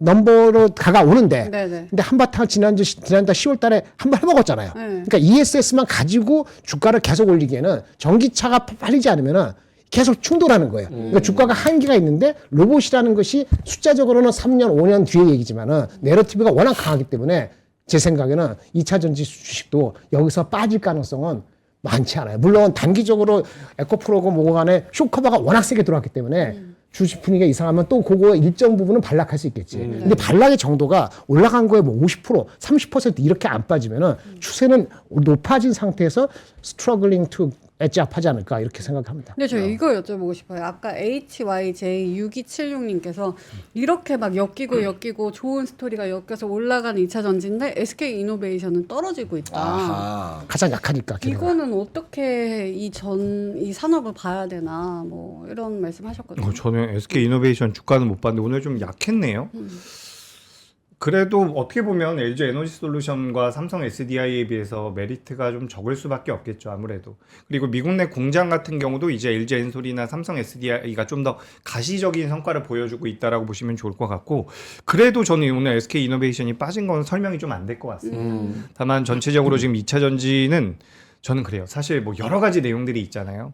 넘버로 다가오는데 네네. 근데 한바탕 지난달 10월 달에 한 번 해먹었잖아요. 그러니까 ESS만 가지고 주가를 계속 올리기에는 전기차가 팔리지 않으면은 계속 충돌하는 거예요. 그러니까 주가가 한계가 있는데 로봇이라는 것이 숫자적으로는 3년, 5년 뒤의 얘기지만은 내러티브가 워낙 강하기 때문에 제 생각에는 2차 전지 주식도 여기서 빠질 가능성은 많지 않아요. 물론 단기적으로 에코프로고 뭐고 간에 쇼커버가 워낙 세게 들어왔기 때문에 주식 분위기가 이상하면 또 그거 일정 부분은 발락할 수 있겠지. 근데 발락의 정도가 올라간 거에 뭐 50%, 30% 이렇게 안 빠지면은 추세는 높아진 상태에서 스트러글링 투 엣지업하지 않을까 이렇게 생각합니다. 근데 저 이거 여쭤보고 싶어요. 아까 HYJ6276님께서 이렇게 막 엮이고 좋은 스토리가 엮여서 올라가는 2차 전지인데 SK 이노베이션은 떨어지고 있다. 아하. 가장 약하니까. 걔네가. 이거는 어떻게 이 산업을 봐야 되나 뭐 이런 말씀하셨거든요. 저는 SK 이노베이션 주가는 못 봤는데 오늘 좀 약했네요. 그래도 어떻게 보면 LG 에너지 솔루션과 삼성 SDI에 비해서 메리트가 좀 적을 수밖에 없겠죠, 아무래도. 그리고 미국 내 공장 같은 경우도 이제 LG 엔솔이나 삼성 SDI가 좀 더 가시적인 성과를 보여주고 있다라고 보시면 좋을 것 같고, 그래도 저는 오늘 SK 이노베이션이 빠진 건 설명이 좀 안 될 것 같습니다. 다만 전체적으로 지금 2차 전지는 저는 그래요. 사실 뭐 여러 가지 내용들이 있잖아요.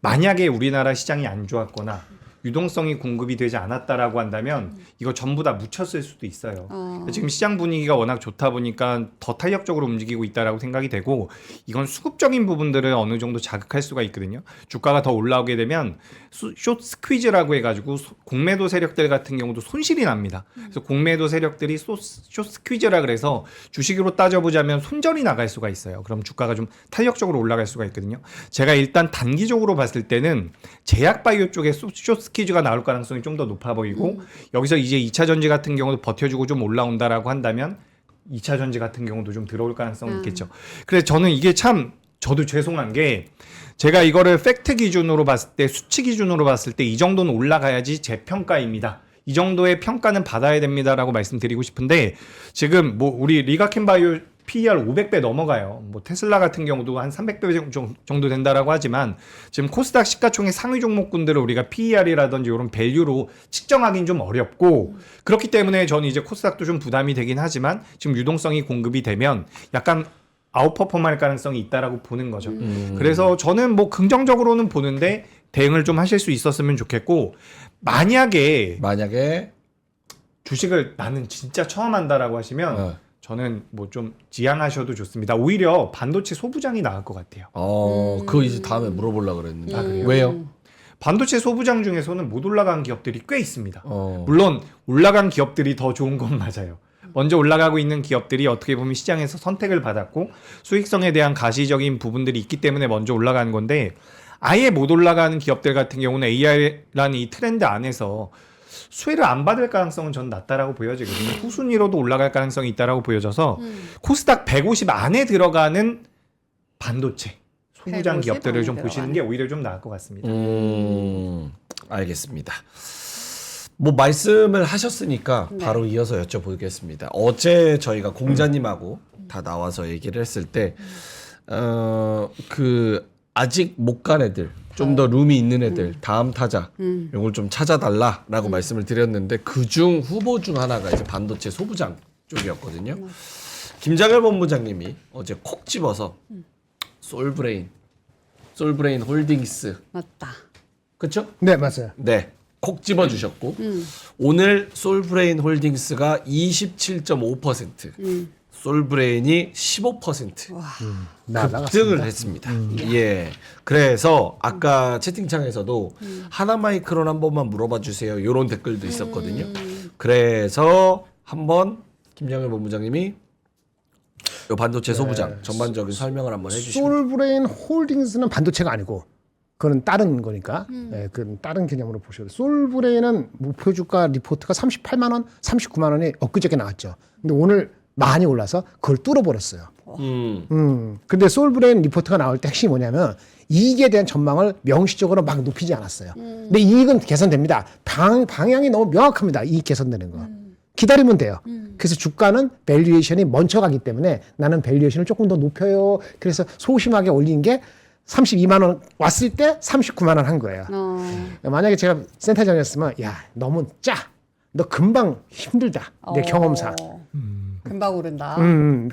만약에 우리나라 시장이 안 좋았거나 유동성이 공급이 되지 않았다라고 한다면 이거 전부 다 묻혔을 수도 있어요. 지금 시장 분위기가 워낙 좋다 보니까 더 탄력적으로 움직이고 있다라고 생각이 되고, 이건 수급적인 부분들을 어느 정도 자극할 수가 있거든요. 주가가 더 올라오게 되면 숏 스퀴즈라고 해가지고 공매도 세력들 같은 경우도 손실이 납니다. 그래서 공매도 세력들이 숏 스퀴즈라 그래서 주식으로 따져보자면 손절이 나갈 수가 있어요. 그럼 주가가 좀 탄력적으로 올라갈 수가 있거든요. 제가 일단 단기적으로 봤을 때는 제약바이오 쪽에 숏 스퀴즈가 나올 가능성이 좀 더 높아 보이고, 여기서 이제 2차 전지 같은 경우도 버텨주고 좀 올라온다라고 한다면 2차 전지 같은 경우도 좀 들어올 가능성이 있겠죠. 그래서 저는 이게 참 저도 죄송한 게, 제가 이거를 팩트 기준으로 봤을 때, 수치 기준으로 봤을 때 이 정도는 올라가야지 제 평가입니다. 이 정도의 평가는 받아야 됩니다라고 말씀드리고 싶은데, 지금 뭐 우리 리가켄바이오 PER 500배 넘어가요. 뭐 테슬라 같은 경우도 한 300배 정도 된다라고 하지만, 지금 코스닥 시가총액 상위 종목군들을 우리가 PER이라든지 이런 밸류로 측정하기는 좀 어렵고, 그렇기 때문에 저는 이제 코스닥도 좀 부담이 되긴 하지만 지금 유동성이 공급이 되면 약간 아웃퍼폼할 가능성이 있다라고 보는 거죠. 그래서 저는 뭐 긍정적으로는 보는데 대응을 좀 하실 수 있었으면 좋겠고, 만약에 주식을 나는 진짜 처음 한다라고 하시면 저는 뭐 좀 지양하셔도 좋습니다. 오히려 반도체 소부장이 나을 것 같아요. 그거 이제 다음에 물어보려고 그랬는데. 아, 그래요? 왜요? 반도체 소부장 중에서는 못 올라간 기업들이 꽤 있습니다. 물론 올라간 기업들이 더 좋은 건 맞아요. 먼저 올라가고 있는 기업들이 어떻게 보면 시장에서 선택을 받았고 수익성에 대한 가시적인 부분들이 있기 때문에 먼저 올라가는 건데, 아예 못 올라가는 기업들 같은 경우는 AI라는 이 트렌드 안에서 수혜를 안 받을 가능성은 전 낮다라고 보여지거든요. 후순위로도 올라갈 가능성이 있다라고 보여져서 코스닥 150 안에 들어가는 반도체 소부장 150 기업들을 안에 좀 보시는 게 오히려 좀 나을 것 같습니다. 알겠습니다. 뭐 말씀을 하셨으니까 바로 이어서 여쭤보겠습니다. 어제 저희가 공자님하고 다 나와서 얘기를 했을 때, 그 아직 못 간 애들, 좀 더 룸이 있는 애들, 다음 타자, 이걸 좀 찾아달라라고 말씀을 드렸는데, 그중 후보 중 하나가 이제 반도체 소부장 쪽이었거든요. 김장열 본부장님이 어제 콕 집어서 솔브레인 홀딩스, 맞다. 그렇죠? 네, 맞아요. 네, 콕 집어주셨고, 오늘 솔브레인 홀딩스가 27.5%, 솔브레인이 15% 급등을 했습니다. 예, 그래서 아까 채팅창에서도 하나마이크론 한 번만 물어봐 주세요, 이런 댓글도 있었거든요. 그래서 한번 김양일 본부장님이 요 반도체 소부장 전반적인 설명을 한번 해주시면. 솔브레인 홀딩스는 반도체가 아니고 그건 다른 거니까, 그건 다른 개념으로 보셔도 돼요. 솔브레인은 목표 주가 리포트가 38만 원, 39만 원이 엊그저께 나왔죠. 근데 오늘 많이 올라서 그걸 뚫어버렸어요. 근데 솔브레인 리포트가 나올 때 핵심이 뭐냐면 이익에 대한 전망을 명시적으로 막 높이지 않았어요. 근데 이익은 개선됩니다. 방향이 너무 명확합니다. 이익 개선되는 거. 기다리면 돼요. 그래서 주가는 밸류에이션이 멈춰가기 때문에 나는 밸류에이션을 조금 더 높여요. 그래서 소심하게 올린 게 32만 원 왔을 때 39만 원 한 거예요. 만약에 제가 센터장이었으면 야 너무 짜. 너 금방 힘들다. 내 경험상. 금방 오른다.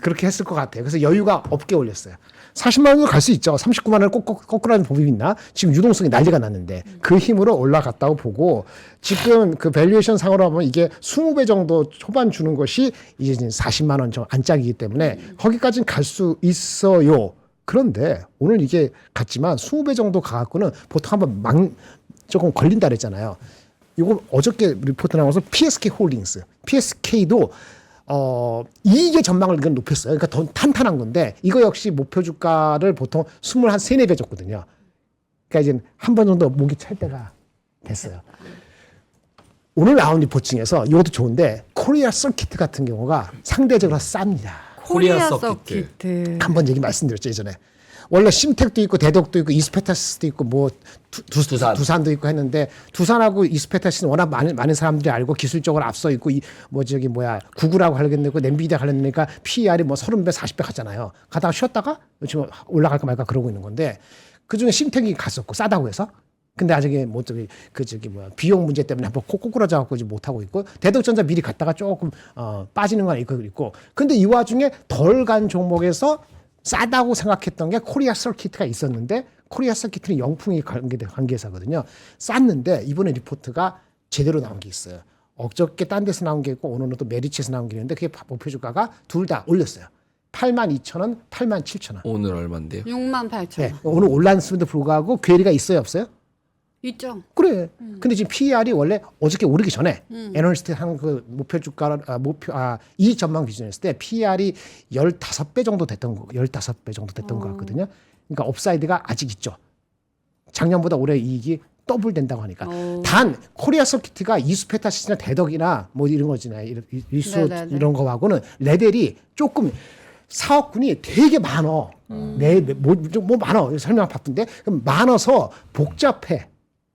그렇게 했을 것 같아요. 그래서 여유가 없게 올렸어요. 40만 원도 갈 수 있죠. 39만 원을 꺾으라는 법이 있나? 지금 유동성이 난리가 났는데 그 힘으로 올라갔다고 보고, 지금 그 밸류에이션 상으로 하면 이게 20배 정도 초반 주는 것이 이제 40만 원 안짝이기 때문에 거기까지는 갈 수 있어요. 그런데 오늘 이게 갔지만 20배 정도 가갖고는 보통 한번 조금 걸린다 그랬잖아요. 이거 어저께 리포트 나와서 PSK 홀딩스, PSK도 이익의 전망을 이건 높였어요. 그러니까 더 탄탄한 건데, 이거 역시 목표 주가를 보통 23, 4배 줬거든요. 그러니까 이제 한 번 정도 목이 찰 때가 됐어요. 오늘 나온 리포트 중에서 이것도 좋은데, 코리아 서킷 같은 경우가 상대적으로 쌉니다. 코리아 서킷. 한번 얘기 말씀드렸죠, 예전에. 원래 심택도 있고 대덕도 있고 이스페타시스도 있고 뭐 두산. 두산도 있고 했는데 두산하고 이스페타시스는 워낙 많은 사람들이 알고 기술적으로 앞서 있고 구글하고 관련되고 엔비디아 관련되니까 PER이 뭐 30배 40배 갔잖아요. 가다가 쉬었다가 지금 올라갈까 말까 그러고 있는 건데 그중에 심택이 갔었고 싸다고 해서 근데 아직 비용 문제 때문에 한번 꼬꾸라져 갖고 못 하고 있고 대덕전자 미리 갔다가 조금 빠지는 건 있고 근데 이 와중에 덜 간 종목에서 싸다고 생각했던 게 코리아 서킷가 있었는데 코리아 서킷은 영풍이 관계사거든요. 쌌는데 이번에 리포트가 제대로 나온 게 있어요. 엊그저께 딴 데서 나온 게 있고 오늘은 또 메리츠에서 나온 게 있는데 그게 목표 주가가 둘 다 올렸어요. 82,000원, 87,000원. 오늘 얼마인데요? 68,000원. 네, 오늘 올랐음에도 불구하고 괴리가 있어요, 없어요? 있죠. 그래. 근데 지금 PER이 원래 어저께 오르기 전에 애널리스트 한 그 목표 주가 이익 전망 기준이었을 때 PER이 15배 정도 됐던 거, 15배 정도 됐던 것 같거든요. 그러니까 업사이드가 아직 있죠. 작년보다 올해 이익이 더블 된다고 하니까. 단 코리아 서킷가 이스페타시스나 대덕이나 뭐 이런 거잖아요. 이런 거하고는 레벨이 조금 사업군이 되게 많어. 뭐 많어. 설명 바쁜데 그럼 많아서 복잡해.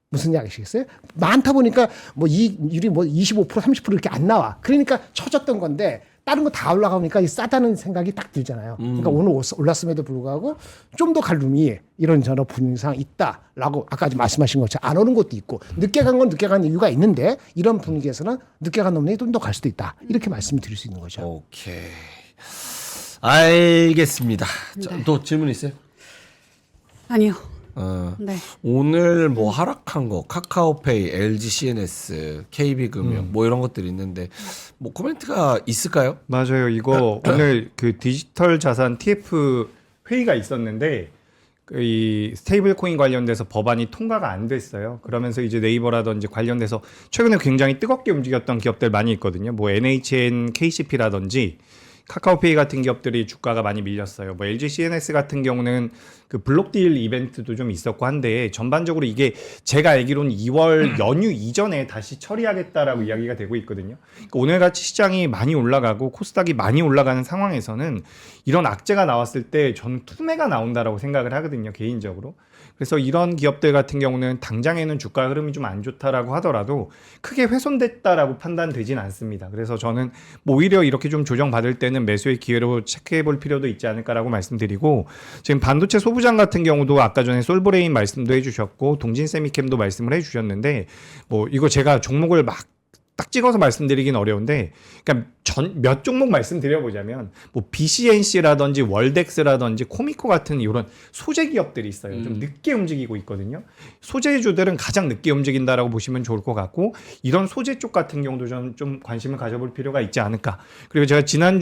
무슨 얘기 아시겠어요? 많다 보니까 뭐 이익률이 뭐 25% 30% 이렇게 안 나와. 그러니까 쳐졌던 건데 다른 거 다 올라가니까 싸다는 생각이 딱 들잖아요. 그러니까 오늘 올랐음에도 불구하고 좀 더 갈 룸이 이런저런 분위기상 있다라고 아까 말씀하신 것처럼 안 오는 것도 있고 늦게 간 건 늦게 간 이유가 있는데 이런 분위기에서는 늦게 간 놈이 좀 더 갈 수도 있다. 이렇게 말씀드릴 수 있는 거죠. 오케이. 알겠습니다. 자, 또 질문 있어요? 아니요. 네. 오늘 뭐 하락한 거 카카오페이, LG CNS, KB금융 뭐 이런 것들이 있는데 뭐 코멘트가 있을까요? 맞아요. 이거 오늘 그 디지털 자산 TF 회의가 있었는데 이 스테이블 코인 관련돼서 법안이 통과가 안 됐어요. 그러면서 이제 네이버라든지 관련돼서 최근에 굉장히 뜨겁게 움직였던 기업들 많이 있거든요. 뭐 NHN, KCP라든지 카카오페이 같은 기업들이 주가가 많이 밀렸어요. 뭐 LG CNS 같은 경우는 그 블록딜 이벤트도 좀 있었고 한데 전반적으로 이게 제가 알기로는 2월 연휴 이전에 다시 처리하겠다라고 이야기가 되고 있거든요. 그러니까 오늘같이 시장이 많이 올라가고 코스닥이 많이 올라가는 상황에서는 이런 악재가 나왔을 때 저는 투매가 나온다라고 생각을 하거든요. 개인적으로. 그래서 이런 기업들 같은 경우는 당장에는 주가 흐름이 좀 안 좋다라고 하더라도 크게 훼손됐다라고 판단되진 않습니다. 그래서 저는 뭐 오히려 이렇게 좀 조정받을 때는 매수의 기회로 체크해 볼 필요도 있지 않을까라고 말씀드리고 지금 반도체 소부장 같은 경우도 아까 전에 솔브레인 말씀도 해주셨고 동진세미캠도 말씀을 해주셨는데 뭐 이거 제가 종목을 막 딱 찍어서 말씀드리긴 어려운데 그러니까 몇 종목 말씀드려보자면 뭐 BCNC라든지 월덱스라든지 코미코 같은 이런 소재 기업들이 있어요. 좀 늦게 움직이고 있거든요. 소재주들은 가장 늦게 움직인다라고 보시면 좋을 것 같고 이런 소재 쪽 같은 경우도 좀 관심을 가져볼 필요가 있지 않을까. 그리고 제가 지난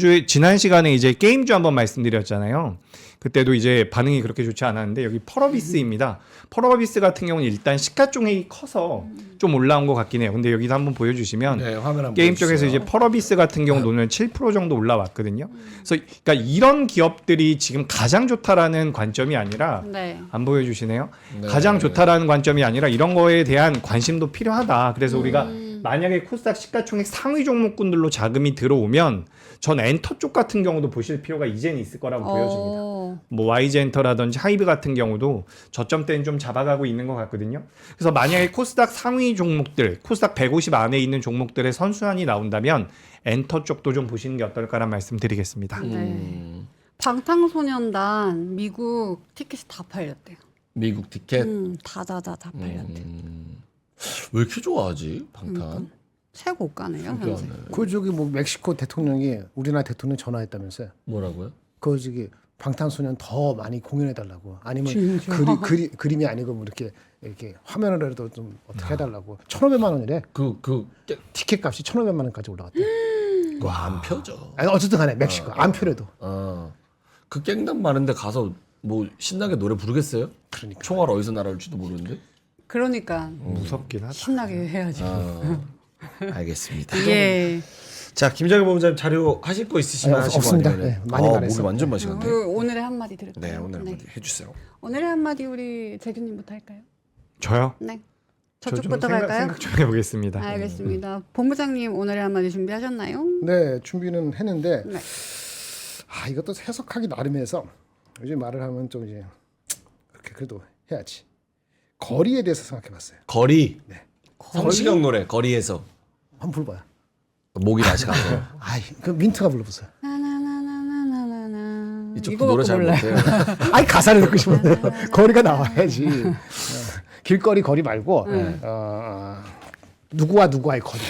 시간에 이제 게임주 한번 말씀드렸잖아요. 그때도 이제 반응이 그렇게 좋지 않았는데 여기 펄어비스입니다. 펄어비스 같은 경우는 일단 시가총액이 커서 좀 올라온 것 같긴 해요. 근데 여기도 한번 보여주시면 네, 화면 한번 게임 보여주세요. 쪽에서 이제 펄어비스 같은 경우 오늘 7% 정도 올라왔거든요. 그래서 그러니까 이런 기업들이 지금 가장 좋다라는 관점이 아니라 네. 안 보여주시네요. 네. 가장 좋다라는 관점이 아니라 이런 거에 대한 관심도 필요하다. 그래서 우리가 만약에 코스닥 시가총액 상위 종목군들로 자금이 들어오면 전 엔터 쪽 같은 경우도 보실 필요가 이제는 있을 거라고 보여집니다. 뭐 YG엔터라든지 하이브 같은 경우도 저점대는 좀 잡아가고 있는 것 같거든요. 그래서 만약에 코스닥 상위 종목들, 코스닥 150 안에 있는 종목들의 선순환이 나온다면 엔터 쪽도 좀 보시는 게 어떨까라는 말씀드리겠습니다. 네. 방탄소년단 미국 티켓이 다 팔렸대요. 미국 티켓 다 팔렸대. 왜 이렇게 좋아하지 방탄? 최고가네요, 현재. 그 저기 뭐 멕시코 대통령이 우리나라 대통령 전화했다면서요. 뭐라고요? 그 저기 방탄소년 더 많이 공연해 달라고. 아니면 진짜? 그림이 아니고 뭐 이렇게 화면으로라도 좀 어떻게 해달라고. 1,500만 원이래. 티켓 값이 1,500만 원까지 올라갔대. 그거 안 펴져. 아니 어쨌든 간에 멕시코 안 표래도. 그 깽당 많은데 가서 뭐 신나게 노래 부르겠어요? 그러니까. 총알 어디서 날아올지도 모르는데. 그러니까 무섭긴 하다. 신나게 해야죠. 알겠습니다. 예. 자, 김정일 본부장님 자료 하실 거 있으시면 아니, 하시고 없습니다. 아니면은 네, 많이 말했어요. 목이 완전 마시겠네. 그 오늘의 한마디 드릴까요? 네, 오늘 한마디 해주세요. 오늘의 한마디 우리 재규님부터 할까요? 저요? 네. 저 좀 저쪽부터 갈까요? 생각 좀 해보겠습니다. 알겠습니다. 본부장님 오늘의 한마디 준비하셨나요? 네, 준비는 했는데 네. 이것도 해석하기 나름해서 요즘 말을 하면 좀 이제 그래도 해야지. 거리에 대해서 생각해봤어요. 거리. 네. 성시경 노래 거리에서 한번 불러봐요. 목이 다시 가요. 아이, 그 민트가 불러보세요. 나나나나나나나. 이쪽 이거 노래 갖고 잘 몰라요. 못해요. 아이 가사를 듣고 싶은데요. 거리가 나와야지. 길거리 거리 말고 누구와 누구와의 거리.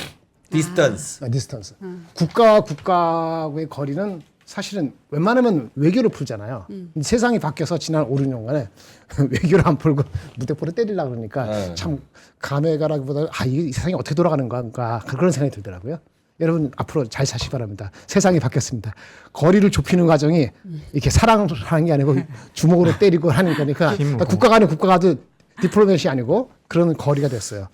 디스턴스. 디스턴스. 국가와 국가의 거리는 사실은 웬만하면 외교를 풀잖아요. 세상이 바뀌어서 지난 5, 6년간에 외교를 안 풀고 무대포를 때리려고 그러니까 네. 참 감회가라기보다 이 세상이 어떻게 돌아가는 건가 그런 생각이 들더라고요. 여러분 앞으로 잘 사시기 바랍니다. 세상이 바뀌었습니다. 거리를 좁히는 과정이 이렇게 사랑을 하는 게 아니고 주먹으로 때리고 하는 거니까 국가 간의 국가가도 디플로매시 아니고 그런 거리가 됐어요.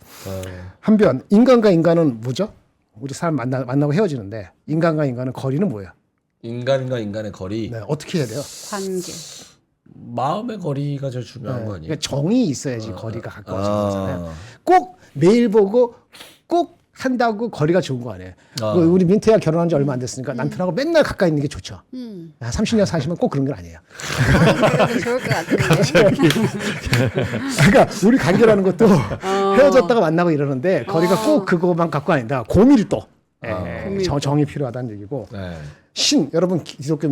한편 인간과 인간은 뭐죠? 우리 사람 만나고 헤어지는데 인간과 인간은 거리는 뭐예요? 인간과 인간의 거리. 네, 어떻게 해야 돼요? 관계. 마음의 거리가 제일 중요한 거 아니에요? 그러니까 정이 있어야지 거리가 가까워지는 거잖아요. 꼭 매일 보고 꼭 한다고 거리가 좋은 거 아니에요. 우리 민트야 결혼한 지 얼마 안 됐으니까 남편하고 맨날 가까이 있는 게 좋죠. 30년 사시면 꼭 그런 건 아니에요. 그래도 좋을 것 같은데. 그러니까 우리 관계라는 것도 헤어졌다가 만나고 이러는데 거리가 꼭 그거만 갖고 아니다. 고밀도 또 정이 필요하다는 얘기고. 네. 여러분 기독교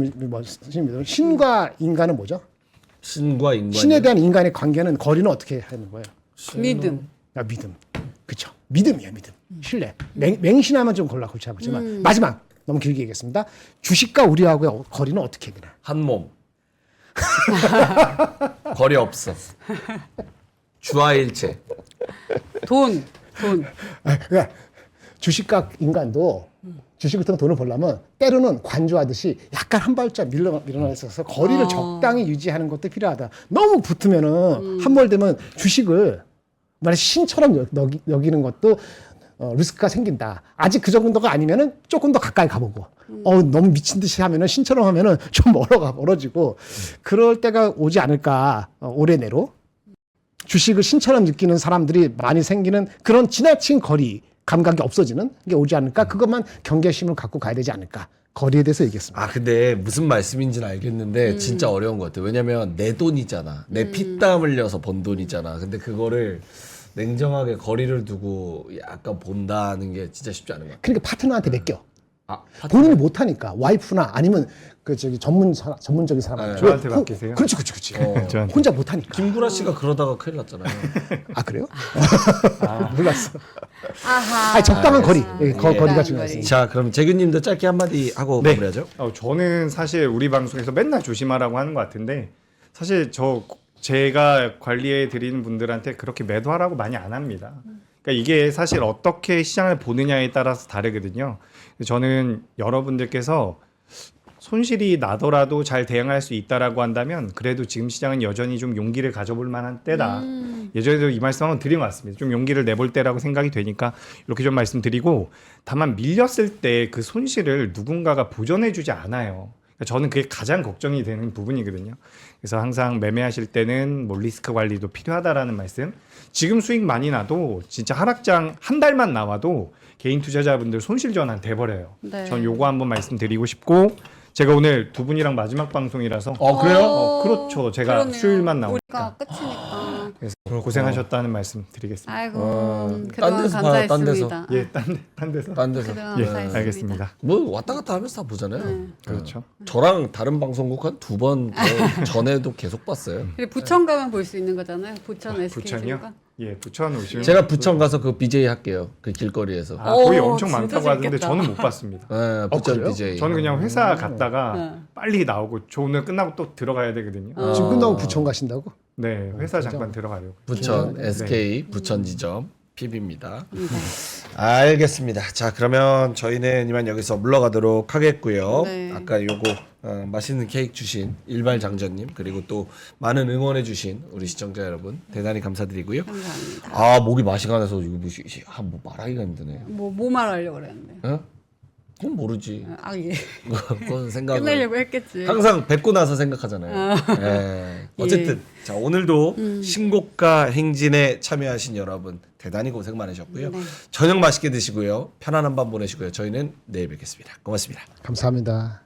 신과 인간은 뭐죠? 신과 인간. 신에 대한 인간의 관계는 거리는 어떻게 하는 거예요? 믿음. 믿음. 그렇죠. 믿음이야, 믿음. 신뢰. 맹신하면 좀 골치 아프지만 마지막 너무 길게 얘기했습니다. 주식과 우리하고의 거리는 어떻게 되나? 한 몸. 거리 없어. 주화일체. 돈. 그러니까 주식과 인간도 주식 같은 돈을 벌려면 때로는 관조하듯이 약간 한 발짝 밀어나 있어서 거리를 적당히 유지하는 것도 필요하다. 너무 붙으면은 함몰되면 주식을 말해 신처럼 여기는 것도 리스크가 생긴다. 아직 그 정도가 아니면은 조금 더 가까이 가보고. 너무 미친 듯이 하면은 신처럼 하면은 좀 멀어지고 그럴 때가 오지 않을까. 올해 내로 주식을 신처럼 느끼는 사람들이 많이 생기는 그런 지나친 거리 감각이 없어지는 게 오지 않을까. 그것만 경계심을 갖고 가야 되지 않을까. 거리에 대해서 얘기했습니다. 아 근데 무슨 말씀인지는 알겠는데 진짜 어려운 것 같아요. 왜냐면 내 돈이잖아. 내 피땀 흘려서 번 돈이잖아. 근데 그거를 냉정하게 거리를 두고 약간 본다는 게 진짜 쉽지 않은 것 같아요. 그러니까 파트너한테 맡겨. 아, 본인이 못하니까 와이프나 아니면 그 저기 전문적인 사람한테 저한테 맡기세요? 그렇지. 저한테. 혼자 못하니까. 김구라 씨가 그러다가 큰일 났잖아요. 아 그래요? 몰랐어. 아하. 아니, 적당한 거리. 예. 거리가 중요하습니다. 자, 그럼 재규님도 짧게 한마디 하고 네. 마무리하죠. 저는 사실 우리 방송에서 맨날 조심하라고 하는 것 같은데 사실 제가 관리해 드리는 분들한테 그렇게 매도하라고 많이 안 합니다. 그러니까 이게 사실 어떻게 시장을 보느냐에 따라서 다르거든요. 저는 여러분들께서 손실이 나더라도 잘 대응할 수 있다라고 한다면 그래도 지금 시장은 여전히 좀 용기를 가져볼 만한 때다. 예전에도 이 말씀 한번 드린 것 같습니다. 좀 용기를 내볼 때라고 생각이 되니까 이렇게 좀 말씀드리고 다만 밀렸을 때 그 손실을 누군가가 보전해주지 않아요. 그러니까 저는 그게 가장 걱정이 되는 부분이거든요. 그래서 항상 매매하실 때는 뭐 리스크 관리도 필요하다라는 말씀. 지금 수익 많이 나도 진짜 하락장 한 달만 나와도 개인 투자자분들 손실 전환 돼버려요. 네. 전 요거 한번 말씀드리고 싶고 제가 오늘 두 분이랑 마지막 방송이라서 그래요? 그렇죠. 제가 그러네요. 수요일만 나오니까 우리가 끝이니까. 그래서 고생하셨다는 말씀 드리겠습니다. 아이고 딴 그동안 데서 봐요, 딴 데서. 감사했습니다. 예, 딴 데서. 딴 데서. 그동안 예, 감사했습니다. 알겠습니다. 뭐 왔다 갔다 하면서 다 보잖아요. 그렇죠. 저랑 다른 방송국 한 2번 전에도 계속 봤어요. 그리고 부천 가면 볼 수 있는 거잖아요. 부천 SK 부천이요? 체육관. 예, 부천 오시면 제가 부천 가서 그 BJ 할게요. 그 길거리에서. 거의 오, 엄청 진짜 많다고 하던데 재밌겠다. 저는 못 봤습니다. 네, 부천 그래요? BJ. 저는 그냥 회사 갔다가 빨리 나오고 저 오늘 끝나고 또 들어가야 되거든요. 지금 끝나고 부천 가신다고? 네, 회사 잠깐 들어가려고. 부천 네. SK 부천 지점 PB입니다. 알겠습니다. 자, 그러면 저희는 이만 여기서 물러가도록 하겠고요. 네. 아까 요거 맛있는 케이크 주신 일발 장전님 그리고 또 많은 응원해 주신 우리 시청자 여러분 대단히 감사드리고요. 감사합니다. 아 목이 맛이 가나서 이거 뭐 말하기가 힘드네. 뭐 말하려고 그랬는데. 어? 그건 모르지. 아 예. 그건 생각을 끝내려고 했겠지. 항상 뵙고 나서 생각하잖아요. 예. 어쨌든 자 오늘도 신곡과 행진에 참여하신 여러분 대단히 고생 많으셨고요. 네. 저녁 맛있게 드시고요. 편안한 밤 보내시고요. 저희는 내일 뵙겠습니다. 고맙습니다. 감사합니다.